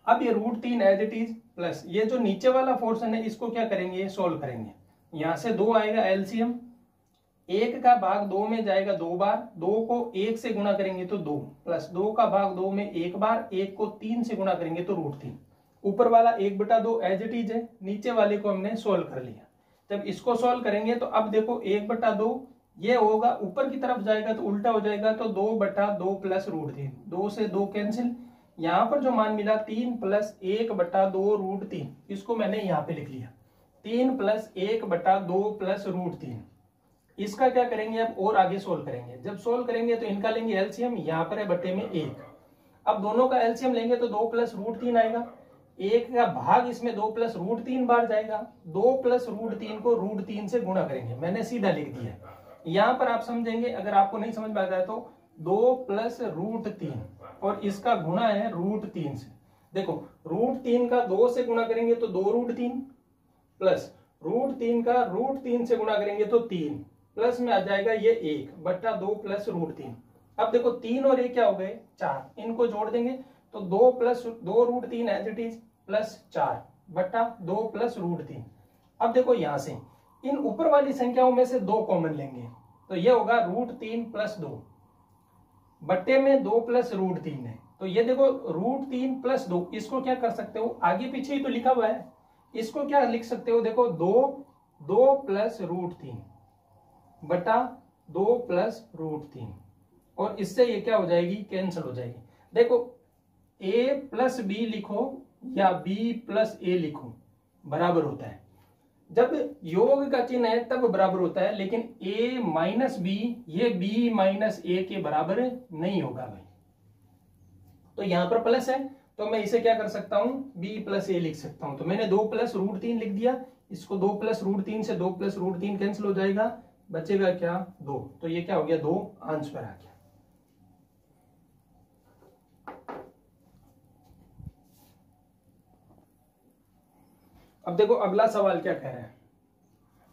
Speaker 1: अब ये √3 एज इट इज प्लस ये जो नीचे वाला पोर्शन है इसको क्या करेंगे सोल्व करेंगे। यहां से 2 आएगा एलसीएम, 1 का भाग 2 में जाएगा 2 बार, 2 को 1 से गुणा करेंगे तो 2 प्लस 2 का भाग 2 में 1 बार, 1 को 3 से गुणा करेंगे तो √3। ऊपर वाला 1/2 एज इट इज है, नीचे वाले को हमने सोल्व कर लिया। जब इसको सोल्व करेंगे तो अब देखो 1/2 ये होगा ऊपर की तरफ जाएगा तो उल्टा हो जाएगा, तो 2/2 प्लस √3, 2 से 2 कैंसिल। यहाँ पर जो मान मिला 3 प्लस 1/2 √3, इसको मैंने यहाँ पे लिख लिया 3 प्लस 1/2 प्लस √3। इसका क्या करेंगे अब और आगे सोल्व करेंगे। जब सोल्व करेंगे तो इनका लेंगे एलसीएम, यहाँ पर है बटे में 1। अब दोनों का एलसीएम लेंगे तो 2 प्लस √3 आएगा, 1 का भाग इसमें 2 प्लस √3 बार जाएगा, 2 प्लस √3 को √3 से गुणा करेंगे, मैंने सीधा लिख दिया। यहाँ पर आप समझेंगे, अगर आपको नहीं समझ में आता है तो 2 प्लस √3 और इसका गुणा है √3 से। देखो √3 का 2 से गुणा करेंगे तो 2 √3 प्लस √3 का √3 से गुणा करेंगे तो 3 प्लस में आ जाएगा ये 1/2 प्लस √3। अब देखो 3 और 1 क्या हो गए 4, इनको जोड़ देंगे तो 2 plus 2 √3 as it is plus 4/2 plus √3। अब देखो यहां से इन ऊपर वाली संख्याओं में से 2 कॉमन लेंगे तो ये होगा √3 प्लस 2 बट्टे में 2 प्लस √3 है। तो ये देखो √3 प्लस 2, इसको क्या कर सकते हो आगे पीछे ही तो लिखा हुआ है, इसको क्या लिख सकते हो, देखो 2 प्लस √3 बटा 2 प्लस √3 और इससे ये क्या हो जाएगी कैंसिल हो जाएगी। देखो a प्लस बी लिखो या b प्लस a लिखो बराबर होता है, जब योग का चिन्ह है तब बराबर होता है, लेकिन a माइनस बी ये b माइनस a के बराबर नहीं होगा भाई। तो यहां पर प्लस है तो मैं इसे क्या कर सकता हूं b प्लस a लिख सकता हूं। तो मैंने 2 प्लस √3 लिख दिया, इसको 2 प्लस √3 से 2 प्लस √3 कैंसिल हो जाएगा, बचेगा क्या 2, तो ये क्या हो गया 2 आंसर आ गया। अब देखो अगला सवाल क्या कह रहा है।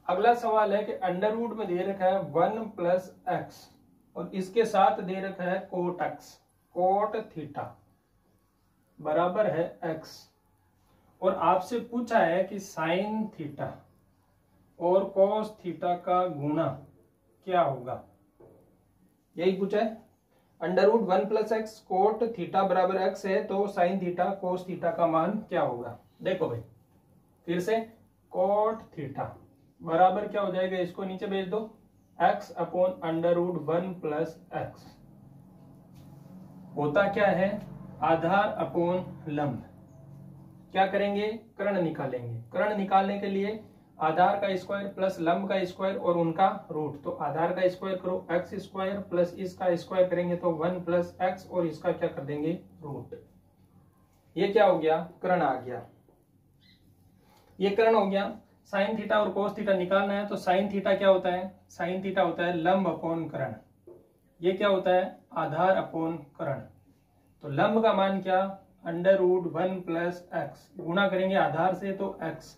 Speaker 1: अगला सवाल है कि अंडर रूट में दे रखा है 1 प्लस x और इसके साथ दे रखा है कोट x, कोट थीटा बराबर है x, और आपसे पूछा है कि साइन थीटा और कॉस थीटा का गुणा क्या होगा, यही पूछा है। √1+x कोट थीटा बराबर x है तो साइन थीटा कोस थीटा का मान क्या होगा। देखो भाई फिर से कोट थीटा बराबर क्या हो जाएगा, इसको नीचे भेज दो, x/√1+x होता क्या है, आधार अपॉन लंब। क्या करेंगे, कर्ण निकालेंगे। कर्ण निकालने के लिए आधार का स्क्वायर प्लस लंब का स्क्वायर और उनका रूट। तो आधार का स्क्वायर करो x² प्लस इसका स्क्वायर करेंगे तो 1+x और इसका क्या कर देंगे, रूट। ये क्या हो गया, कर्ण आ गया। ये कर्ण हो गया। साइन थीटा और कोस थीटा निकालना है तो साइन थीटा क्या होता है, साइन थीटा होता है लंब अपॉन कर्ण। ये क्या होता है, आधार अपॉन कर्ण। तो लंब का मान क्या, √1+x गुणा करेंगे आधार से तो x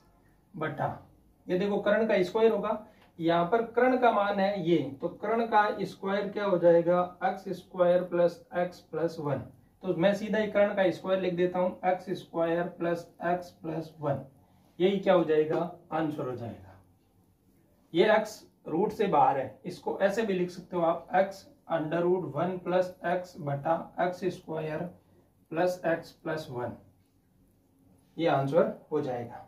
Speaker 1: बटा, ये देखो कर्ण का स्क्वायर होगा। यहाँ पर कर्ण का मान है ये, तो कर्ण का स्क्वायर क्या हो जाएगा, x² प्लस x प्लस 1। तो मैं सीधा ही कर्ण का स्क्वायर लिख देता हूँ, x² प्लस x प्लस 1। यही क्या हो जाएगा, आंसर हो जाएगा। ये x रूट से बाहर है, इसको ऐसे भी लिख सकते हो आप, x√1+x बटा x² प्लस x प्लस 1। ये आंसर हो जाएगा।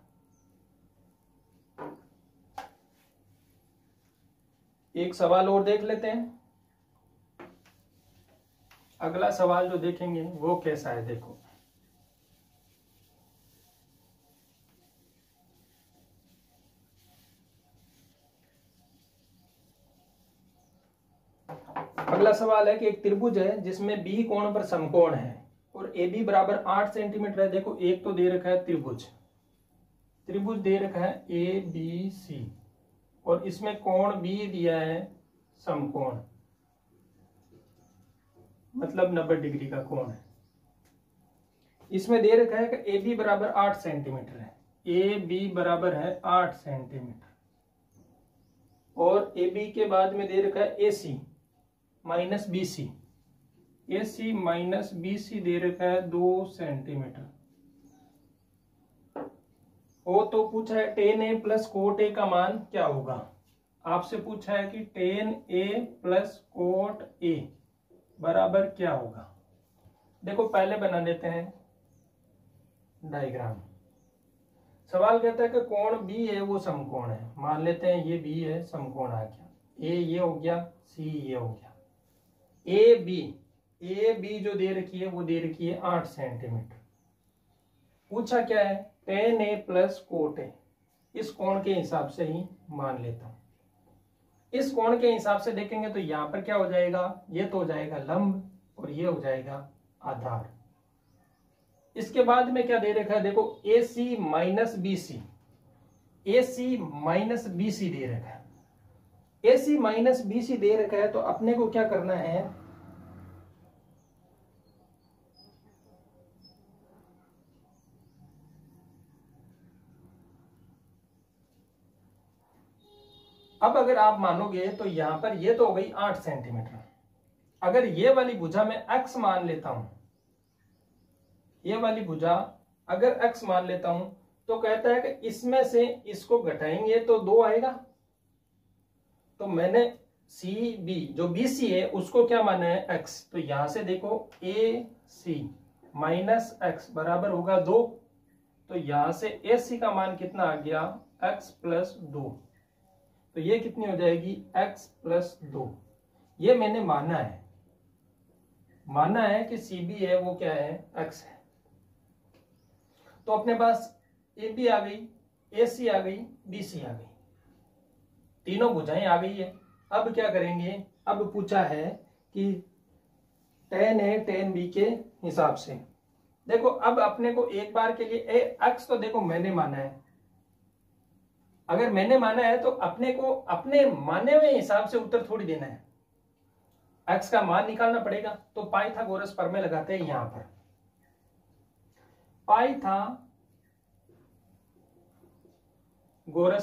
Speaker 1: एक सवाल और देख लेते हैं। अगला सवाल जो देखेंगे वो कैसा है, देखो अगला सवाल है कि एक त्रिभुज है जिसमें बी कोण पर समकोण है और ए बी बराबर 8 सेंटीमीटर है। देखो एक तो दे रखा है त्रिभुज, त्रिभुज दे रखा है ए बी सी और इसमें कोण बी दिया है समकोण, मतलब 90 डिग्री का कोण है। इसमें दे रखा है कि ए बी बराबर 8 सेंटीमीटर है, ए बी बराबर है 8 सेंटीमीटर और ए बी के बाद में दे रखा है ए सी माइनस बी सी, ए सी माइनस बी सी दे रखा है 2 सेंटीमीटर। ओ तो पूछा है tan a plus cot A का मान क्या होगा। आपसे पूछा है कि tan a plus cot A बराबर क्या होगा। देखो पहले बना लेते हैं डायग्राम। सवाल कहता है कि कोण बी है वो समकोण है, मान लेते हैं ये बी है, समकोण आ गया, ए ये हो गया, सी ये हो गया। ए बी जो दे रखी है वो दे रखी है 8 सेंटीमीटर। पूछा क्या है, tan a plus cot A. इस कोण के हिसाब से ही मान लेता हूं। इस कोण के हिसाब से देखेंगे तो यहां पर क्या हो जाएगा, ये तो हो जाएगा लंब और ये हो जाएगा आधार। इसके बाद में क्या दे रखा है, देखो ए सी माइनस बी सी, ए सी माइनस बी सी दे रखा है। ए सी माइनस बी सी दे रखा है तो अपने को क्या करना है, अब अगर आप मानोगे तो यहां पर ये तो हो गई 8 सेंटीमीटर। अगर ये वाली भुजा में x मान लेता हूं, ये वाली भुजा अगर x मान लेता हूं तो कहता है कि इसमें से इसको घटाएंगे तो 2 आएगा। तो मैंने सी बी जो बी सी है उसको क्या माना है, x। तो यहां से देखो ए सी माइनस एक्स बराबर होगा 2। तो यहां से ए सी का मान कितना आ गया, x प्लस 2। तो ये कितनी हो जाएगी, x प्लस 2। ये मैंने माना है कि सी बी है वो क्या है, x है। तो अपने पास ए बी आ गई, ए सी आ गई, बी सी आ गई, तीनों भुजाएं आ गई है। अब क्या करेंगे, अब पूछा है कि tan a tan b के हिसाब से। देखो अब अपने को एक बार के लिए x तो देखो मैंने माना है, अगर मैंने माना है तो अपने को अपने माने हुए हिसाब से उत्तर थोड़ी देना है, x का मान निकालना पड़ेगा। तो पाइथागोरस प्रमेय लगाते हैं यहां पर। पाइथागोरस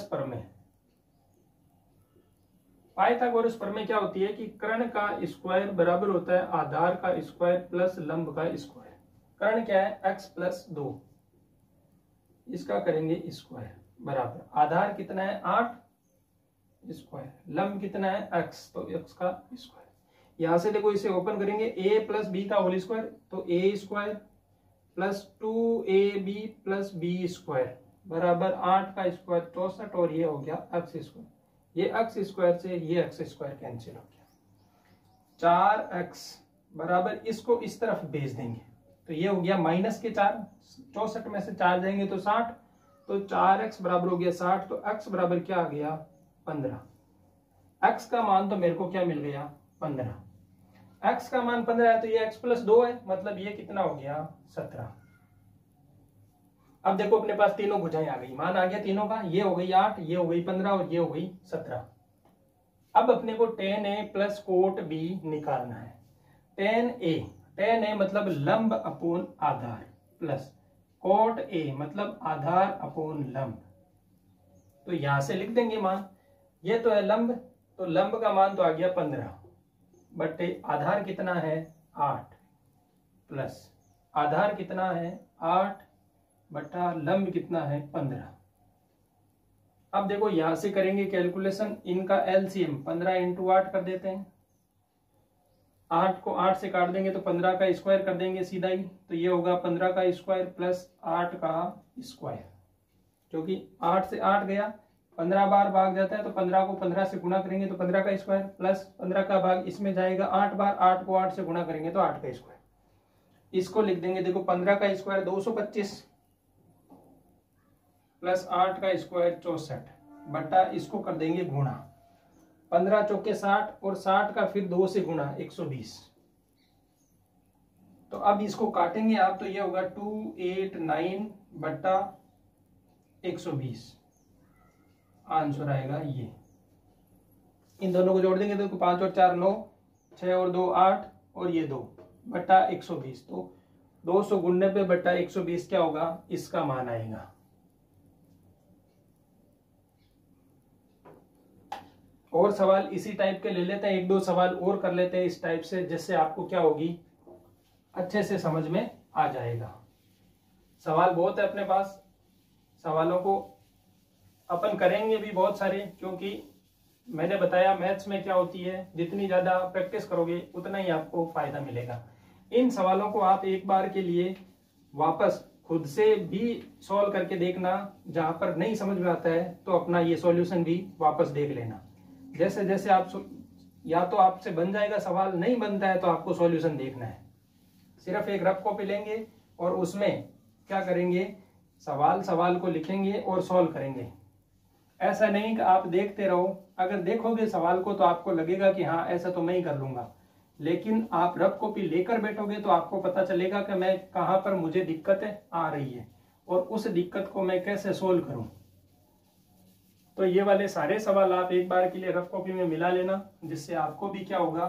Speaker 1: प्रमेय, पाइथागोरस प्रमेय क्या होती है कि कर्ण का स्क्वायर बराबर होता है आधार का स्क्वायर प्लस लंब का स्क्वायर। कर्ण क्या है, x प्लस 2, इसका करेंगे स्क्वायर बराबर आधार कितना है 8 स्क्वायर, लंब कितना है x, तो x का स्क्वायर। यहां से देखो इसे ओपन करेंगे, a प्लस बी का होल स्क्वायर, तो a square plus 2ab plus B square बराबर 8 का स्क्वायर 64, और ये हो गया एक्स स्क्वायर। ये एक्स स्क्वायर से ये एक्स स्क्वायर कैंसिल हो गया। 4x बराबर, इसको इस तरफ भेज देंगे तो ये हो गया माइनस के 4, 64 में से 4 जाएंगे तो 60, तो 4x बराबर हो गया 60, तो x बराबर क्या आ गया 15। x का मान तो मेरे को क्या मिल गया 15। x का मान 15 है तो ये x प्लस 2 है, मतलब ये कितना हो गया 17। अब देखो अपने पास तीनों भुजाएं आ गई, मान आ गया तीनों का, ये हो गई 8, ये हो गई 15 और ये हो गई 17। अब अपने को tan a plus coat b निकालना है। tan a मतलब लंब upon Aadhaar, plus coat a मतलब आधार अपोन लंब। तो यहां से लिख देंगे मान, ये तो है लंब, तो लंब का मान तो आ गया 15 बटे आधार कितना है 8, प्लस आधार कितना है 8 बटा लंब कितना है 15। अब देखो यहां से करेंगे कैलकुलेशन, इनका एलसीएम 15 इंटू 8 कर देते हैं। 8 को 8 से काट देंगे तो 15 का स्क्वायर कर देंगे सीधा ही, तो ये होगा 15 का स्क्वायर प्लस 8 का स्क्वायर, क्योंकि 8 से 8 गया, 15 बार भाग जाता है तो 15 को 15 से गुणा करेंगे तो 15 का स्क्वायर, प्लस 15 का भाग इसमें जाएगा 8 बार, 8 को 8 से गुणा करेंगे तो 8 का स्क्वायर। इसको लिख देंगे, देखो 15 का स्क्वायर 225 प्लस 8 का स्क्वायर 64 बटा, इसको कर देंगे गुणा, 15 चौके 60 और 60 का फिर 2 से गुणा 120। तो अब इसको काटेंगे आप, तो ये होगा 289 बटा 120, आंसर आएगा ये। इन दोनों को जोड़ देंगे तो 5 और 4 9, 6 और 2 8 और ये 2 बटा 120, तो 299 बटा 120 क्या होगा, इसका मान आएगा। और सवाल इसी टाइप के ले लेते हैं, एक दो सवाल और कर लेते हैं इस टाइप से, जिससे आपको क्या होगी अच्छे से समझ में आ जाएगा। सवाल बहुत है अपने पास, सवालों को अपन करेंगे भी बहुत सारे, क्योंकि मैंने बताया मैथ्स में क्या होती है, जितनी ज्यादा प्रैक्टिस करोगे उतना ही आपको फायदा मिलेगा। इन सवालों को आप एक बार के लिए वापस खुद से भी सॉल्व करके देखना, जहां पर नहीं समझ में आता है तो अपना ये सॉल्यूशन भी वापस देख लेना। जैसे जैसे आप या तो आपसे बन जाएगा सवाल, नहीं बनता है तो आपको सॉल्यूशन देखना है। सिर्फ एक रफ कॉपी लेंगे और उसमें क्या करेंगे, सवाल को लिखेंगे और सॉल्व करेंगे। ऐसा नहीं कि आप देखते रहो, अगर देखोगे सवाल को तो आपको लगेगा कि हाँ ऐसा तो मैं ही कर लूंगा, लेकिन आप रफ कॉपी लेकर बैठोगे तो आपको पता चलेगा कि मैं कहाँ पर मुझे दिक्कतें आ रही है और उस दिक्कत को मैं कैसे सोल्व करूं। तो ये वाले सारे सवाल आप एक बार के लिए रफ कॉपी में मिला लेना, जिससे आपको भी क्या होगा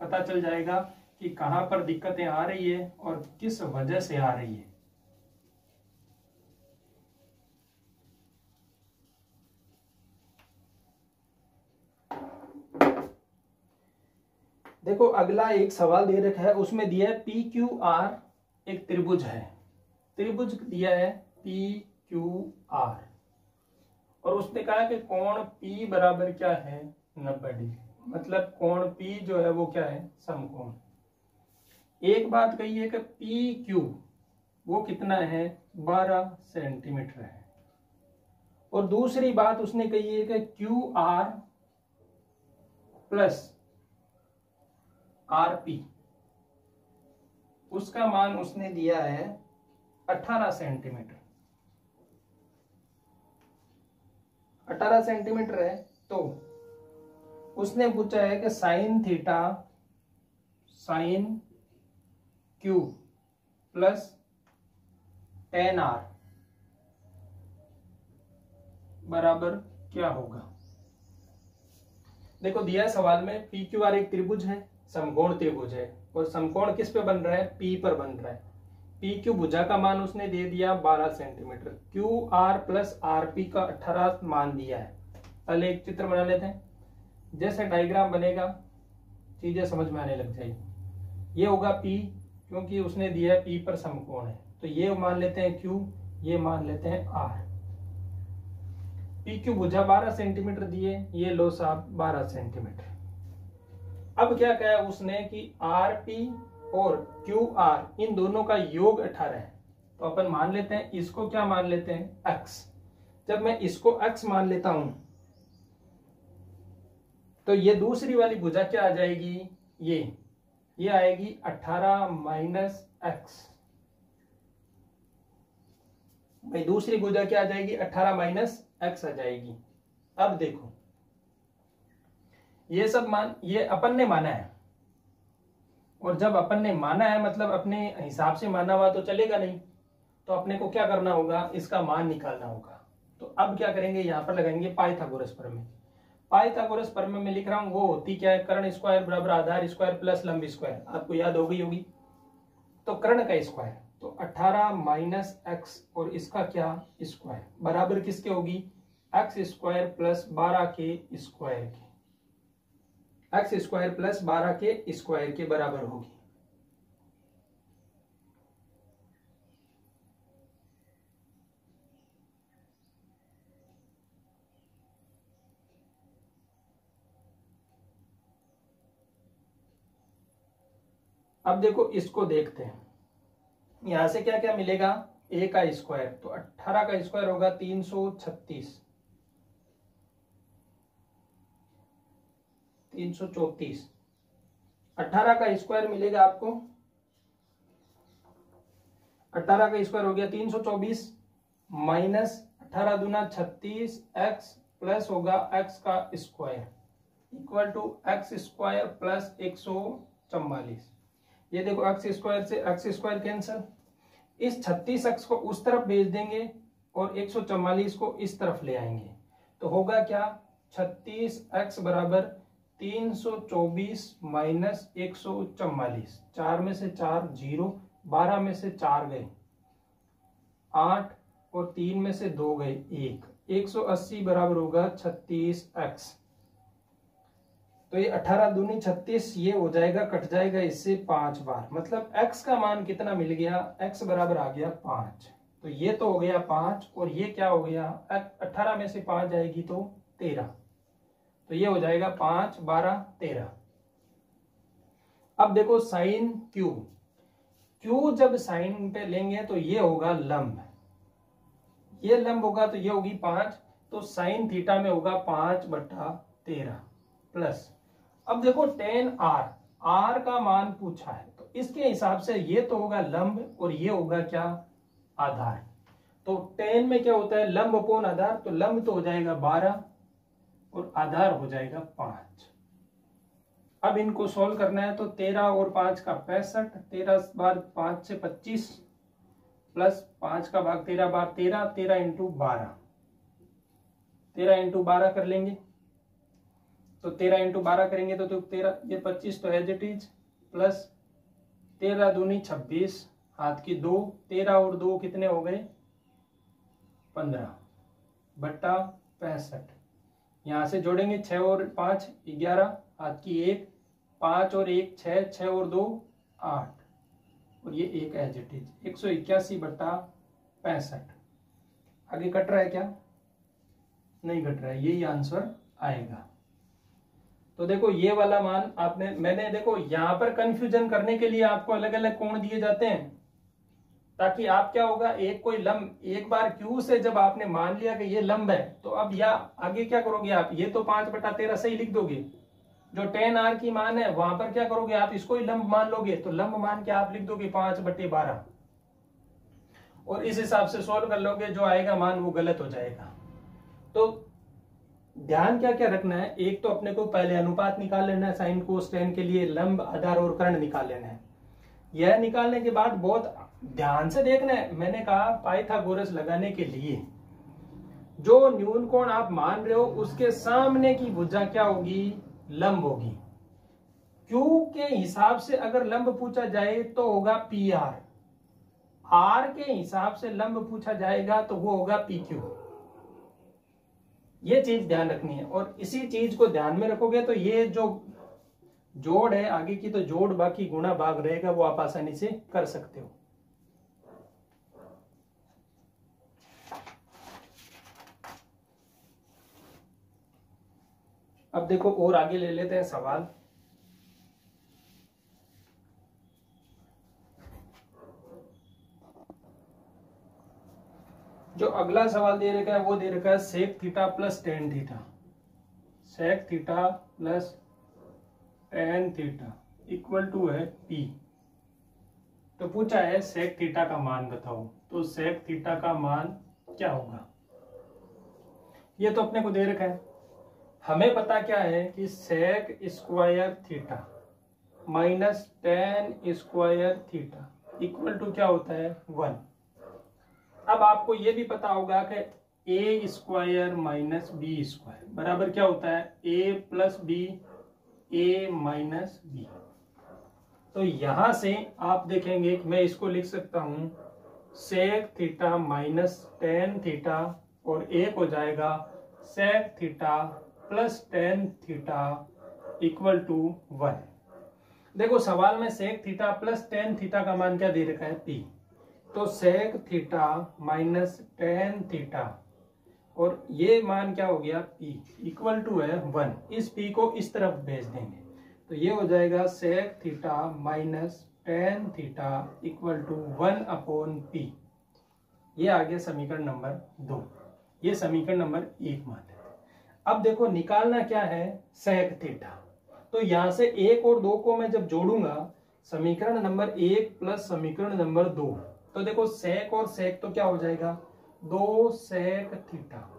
Speaker 1: पता चल जाएगा कि कहाँ पर दिक्कतें आ रही है और किस वजह से आ रही है। देखो अगला एक सवाल दे रखा है, उसमें दिया है पी क्यू आर, एक त्रिभुज है, त्रिभुज दिया है पी क्यू आर, और उसने कहा कि कोण P बराबर क्या है 90 डिग्री, मतलब कोण P जो है वो क्या है समकोण। एक बात कही है कि PQ वो कितना है 12 सेंटीमीटर है, और दूसरी बात उसने कही है कि QR प्लस RP उसका मान उसने दिया है 18 सेंटीमीटर। 18 सेंटीमीटर है, तो उसने पूछा है कि sine theta sine Q plus tan R बराबर क्या होगा। देखो दिया है सवाल में पी क्यू आर एक त्रिभुज है, समकोण त्रिभुज है, और समकोण किस पे बन रहा है पी पर बन रहा है। पी क्यू भुजा का मान उसने दे दिया 12 centimetre, Q R plus R P का 18 मान दिया है। पहले एक चित्र बना लेते हैं, जैसे डायग्राम बनेगा चीजें समझ में आने लग जाएगी। ये होगा पी, क्योंकि उसने दिया है पी पर समकोण है, तो ये मान लेते हैं क्यू, ये मान लेते हैं आर। पी क्यू भुजा 12 सेंटीमीटर दिए, ये लो साहब 12 सेंटीमीटर। अब क्या कहा उसने कि आर पी और क्यू आर इन दोनों का योग 18 है। तो अपन मान लेते हैं इसको, क्या मान लेते हैं, x। जब मैं इसको x मान लेता हूं तो ये दूसरी वाली भुजा क्या आ जाएगी, ये आएगी 18 माइनस x। भाई दूसरी भुजा क्या आ जाएगी, 18 माइनस x आ जाएगी। अब देखो ये सब ये अपन ने माना है, और जब अपन ने माना है मतलब अपने हिसाब से माना हुआ तो चलेगा नहीं, तो अपने को क्या करना होगा, इसका मान निकालना होगा। तो अब क्या करेंगे, यहां पर लगाएंगे पाइथागोरस प्रमेय। पाइथागोरस प्रमेय में लिख रहा हूं, वो होती क्या है, कर्ण स्क्वायर बराबर आधार स्क्वायर प्लस लंब स्क्वायर, आपको याद हो गई होगी। तो कर्ण का स्क्वायर, तो 18 माइनस एक्स और इसका क्या स्क्वायर बराबर किसके होगी, एक्स स्क्वायर प्लस 12 के स्क्वायर के, एक्स स्क्वायर प्लस 12 के स्क्वायर के बराबर होगी। अब देखो इसको देखते हैं, यहां से क्या क्या मिलेगा, a का स्क्वायर, तो 18 का स्क्वायर होगा 336, 334। 18 का स्क्वायर मिलेगा आपको, 18 का स्क्वायर हो गया 324 माइनस 18 दूना 36 x प्लस होगा x का square equal to x square plus 144। ये देखो एक्स स्क्वायर से एक्स स्क्वायर कैंसिल, इस 36x को उस तरफ भेज देंगे और 144 को इस तरफ ले आएंगे, तो होगा क्या, 36x बराबर 324 माइनस 144, 4 में से 4 0, 12 में से 4 गए 8 और 3 में से 2 गए 1, 180 बराबर होगा 36x। तो ये 18 दूनी 36, ये हो जाएगा, कट जाएगा इससे 5 बार, मतलब x का मान कितना मिल गया, x बराबर आ गया 5। तो ये तो हो गया 5 और ये क्या हो गया, 18 में से 5 जाएगी तो 13, तो ये हो जाएगा 5 12 13। अब देखो साइन क्यू, क्यू जब साइन पे लेंगे तो ये होगा लंब, ये लंब होगा तो ये होगी 5, तो साइन थीटा में होगा 5/13 प्लस। अब देखो टेन आर, आर का मान पूछा है तो इसके हिसाब से ये तो होगा लंब और ये होगा क्या, आधार। तो टेन में क्या होता है, लंब अपोन आधार, तो लंब तो हो जाएगा 12 और आधार हो जाएगा 5। अब इनको सोल्व करना है, तो 13 और 5 का 65, 13 बार 5 से 25 प्लस 5 का भाग 13 बार 13, 13 इंटू 12, 13 इंटू 12 कर लेंगे, तो 13 इंटू 12 करेंगे तो 13, ये 25 तो एज इट इज, प्लस 13 दूनी 26, हाथ की 2, 13 और 2 कितने हो गए 15 बट्टा 65। यहां से जोड़ेंगे 6 और 5 11, हाथ की 1, 5 और 1 6, 6 और 2 8, और ये एक एज इट इज 181 बट्टा 65। आगे कट रहा है क्या, नहीं कट रहा है, यही आंसर आएगा। तो देखो ये वाला मान आपने, मैंने देखो यहां पर कंफ्यूजन करने के लिए आपको अलग अलग कोण दिए जाते हैं, ताकि आप क्या होगा, एक कोई लंब, एक बार क्यू से जब आपने मान लिया कि ये लंब है, तो अब या आगे क्या करोगे आप, ये तो 5/13 सही लिख दोगे, जो टेन आर की मान है वहां पर क्या करोगे आप, इसको ही लंब मान लोगे, तो लंब मान के आप लिख दोगे 5/12 और इस हिसाब से सोल्व कर लोगे, जो आएगा मान वो गलत हो जाएगा। तो ध्यान क्या क्या रखना है, एक तो अपने को पहले अनुपात निकाल लेना है, साइन कोस टेन के लिए लंब आधार और कर्ण निकाल लेना है। यह निकालने के बाद बहुत ध्यान से देखना है, मैंने कहा पाइथागोरस लगाने के लिए जो न्यून कोण आप मान रहे हो उसके सामने की भुजा क्या होगी, लंब होगी। क्यू के हिसाब से अगर लंब पूछा जाए तो होगा पी आर, आर के हिसाब से लंब पूछा जाएगा तो वो होगा पी क्यू। ये चीज ध्यान रखनी है, और इसी चीज को ध्यान में रखोगे तो ये जो जोड़ है आगे की, तो जोड़ बाकी गुणा भाग रहेगा, वो आप आसानी से कर सकते हो। अब देखो और आगे ले लेते हैं सवाल। जो अगला सवाल दे रखा है वो दे रखा है sec theta plus tan theta, sec theta plus tan theta equal to है पी। तो पूछा है सेक थीटा का मान बताओ, तो सेक थीटा का मान क्या होगा। ये तो अपने को दे रखा है, हमें पता क्या है कि sec square theta minus tan square theta equal to क्या होता है 1। अब आपको ये भी पता होगा कि ए स्क्वायर माइनस बी स्क्वायर बराबर क्या होता है ए प्लस बी, ए माइनस बी। तो यहां से आप देखेंगे कि मैं इसको लिख सकता हूं sec theta minus tan theta और एक हो जाएगा sec theta plus tan theta equal to 1। देखो सवाल में sec theta plus tan theta का मान क्या दे रखा है पी, तो sec theta minus tan theta और ये मान क्या हो गया पी इक्वल टू है 1। इस पी को इस तरफ भेज देंगे तो ये हो जाएगा sec theta minus tan theta equal to 1 upon P. ये आ गया समीकरण नंबर 2, ये समीकरण नंबर 1 मान लेते हैं। अब देखो निकालना क्या है सेक थीटा, तो यहां से 1 और 2 को मैं जब जोड़ूंगा समीकरण नंबर 1 प्लस समीकरण नंबर 2, तो देखो सेक और सेक तो क्या हो जाएगा 2 सेक थीटा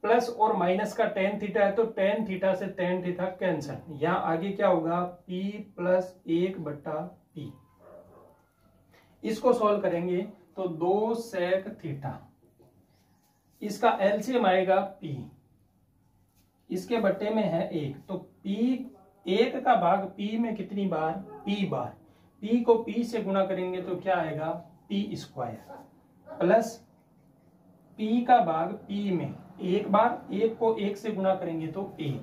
Speaker 1: प्लस और माइनस का टेन थीटा है तो टेन थीटा से टेन थीटा कैंसिल, यहां आगे क्या होगा p प्लस 1 बट्टा पी। इसको सॉल्व करेंगे तो 2 सेक थीटा, इसका एलसीएम आएगा p, इसके बट्टे में है 1 तो p 1 का भाग p में कितनी बार p बार, p को p से गुणा करेंगे तो क्या आएगा p स्क्वायर प्लस p का भाग p में 1 बार, 1 को 1 से गुणा करेंगे तो 1,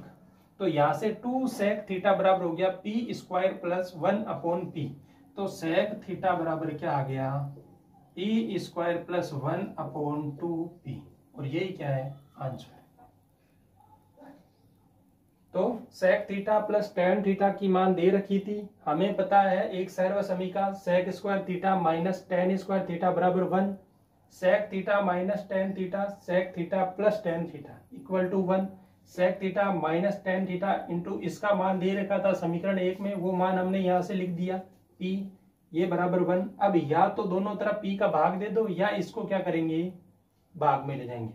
Speaker 1: तो यहां से 2 सेक थीटा बराबर हो गया p square plus 1 upon p। तो सेक थीटा बराबर क्या आ गया p square plus 1 upon 2p और यही क्या है आंसर। तो sec theta plus tan theta की मान दे रखी थी, हमें पता है एक सर्व समीकरण sec square theta minus tan square theta बराबर 1, sec theta minus tan theta sec theta plus tan theta equal to 1, sec theta minus tan theta into इसका मान दे रखा था समीकरण 1 में, वो मान हमने यहां से लिख दिया p, ये बराबर 1। अब या तो दोनों तरफ p का भाग दे दो या इसको क्या करेंगे भाग में ले जाएंगे,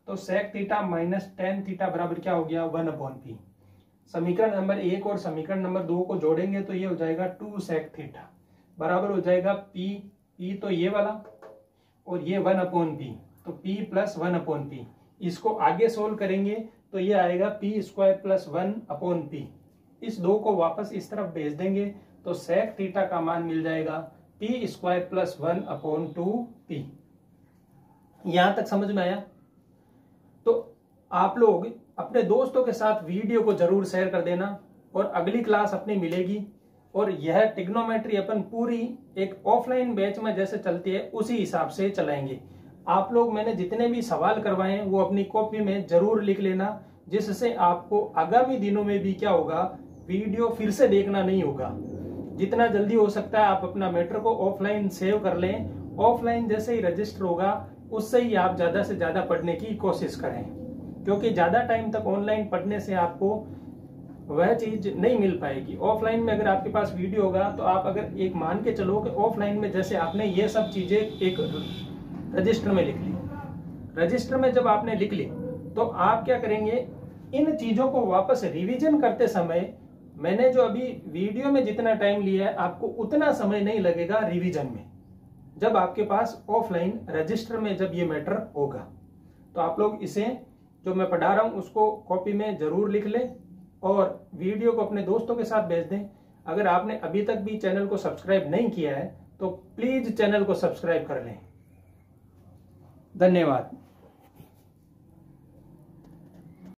Speaker 1: तो sec theta minus tan theta बराबर क्या हो गया 1 अपॉन p। समीकरण नंबर 1 और समीकरण नंबर 2 को जोड़ेंगे तो ये हो जाएगा 2 सेक थीटा बराबर हो जाएगा p तो ये वाला और ये 1 अपॉन पी, तो p प्लस 1 अपॉन पी। इसको आगे सोल्व करेंगे तो ये आएगा p square plus 1 upon P. इस 2 को वापस इस तरफ भेज देंगे तो सेक थीटा का मान मिल जाएगा p square plus 1 upon 2p। यहां तक समझ में आया? तो आप लोग अपने दोस्तों के साथ वीडियो को जरूर शेयर कर देना और अगली क्लास अपनी मिलेगी। और यह ट्रिग्नोमेट्री अपन पूरी एक ऑफलाइन बैच में जैसे चलती है उसी हिसाब से चलाएंगे। आप लोग मैंने जितने भी सवाल करवाए हैं वो अपनी कॉपी में जरूर लिख लेना, जिससे आपको आगामी दिनों में भी क्या होगा वीडियो फिर से देखना नहीं होगा। जितना जल्दी हो सकता है आप अपना मैटर को ऑफलाइन सेव कर लें, ऑफलाइन जैसे ही रजिस्टर होगा उससे ही आप ज्यादा से ज्यादा पढ़ने की कोशिश करें, क्योंकि ज्यादा टाइम तक ऑनलाइन पढ़ने से आपको वह चीज नहीं मिल पाएगी। ऑफलाइन में अगर आपके पास वीडियो होगा तो आप अगर एक मान के चलो कि ऑफलाइन में जैसे आपने ये सब चीजें एक रजिस्टर में लिख ली, रजिस्टर में जब आपने लिख ली तो आप क्या करेंगे इन चीजों को वापस रिवीजन करते समय मैंने जो अभी वीडियो में जितना टाइम लिया है आपको उतना समय नहीं लगेगा रिवीजन में, जब आपके पास ऑफलाइन रजिस्टर में जब ये मैटर होगा। तो आप लोग इसे जो मैं पढ़ा रहा हूं उसको कॉपी में जरूर लिख लें और वीडियो को अपने दोस्तों के साथ भेज दें। अगर आपने अभी तक भी चैनल को सब्सक्राइब नहीं किया है तो प्लीज चैनल को सब्सक्राइब कर लें। धन्यवाद।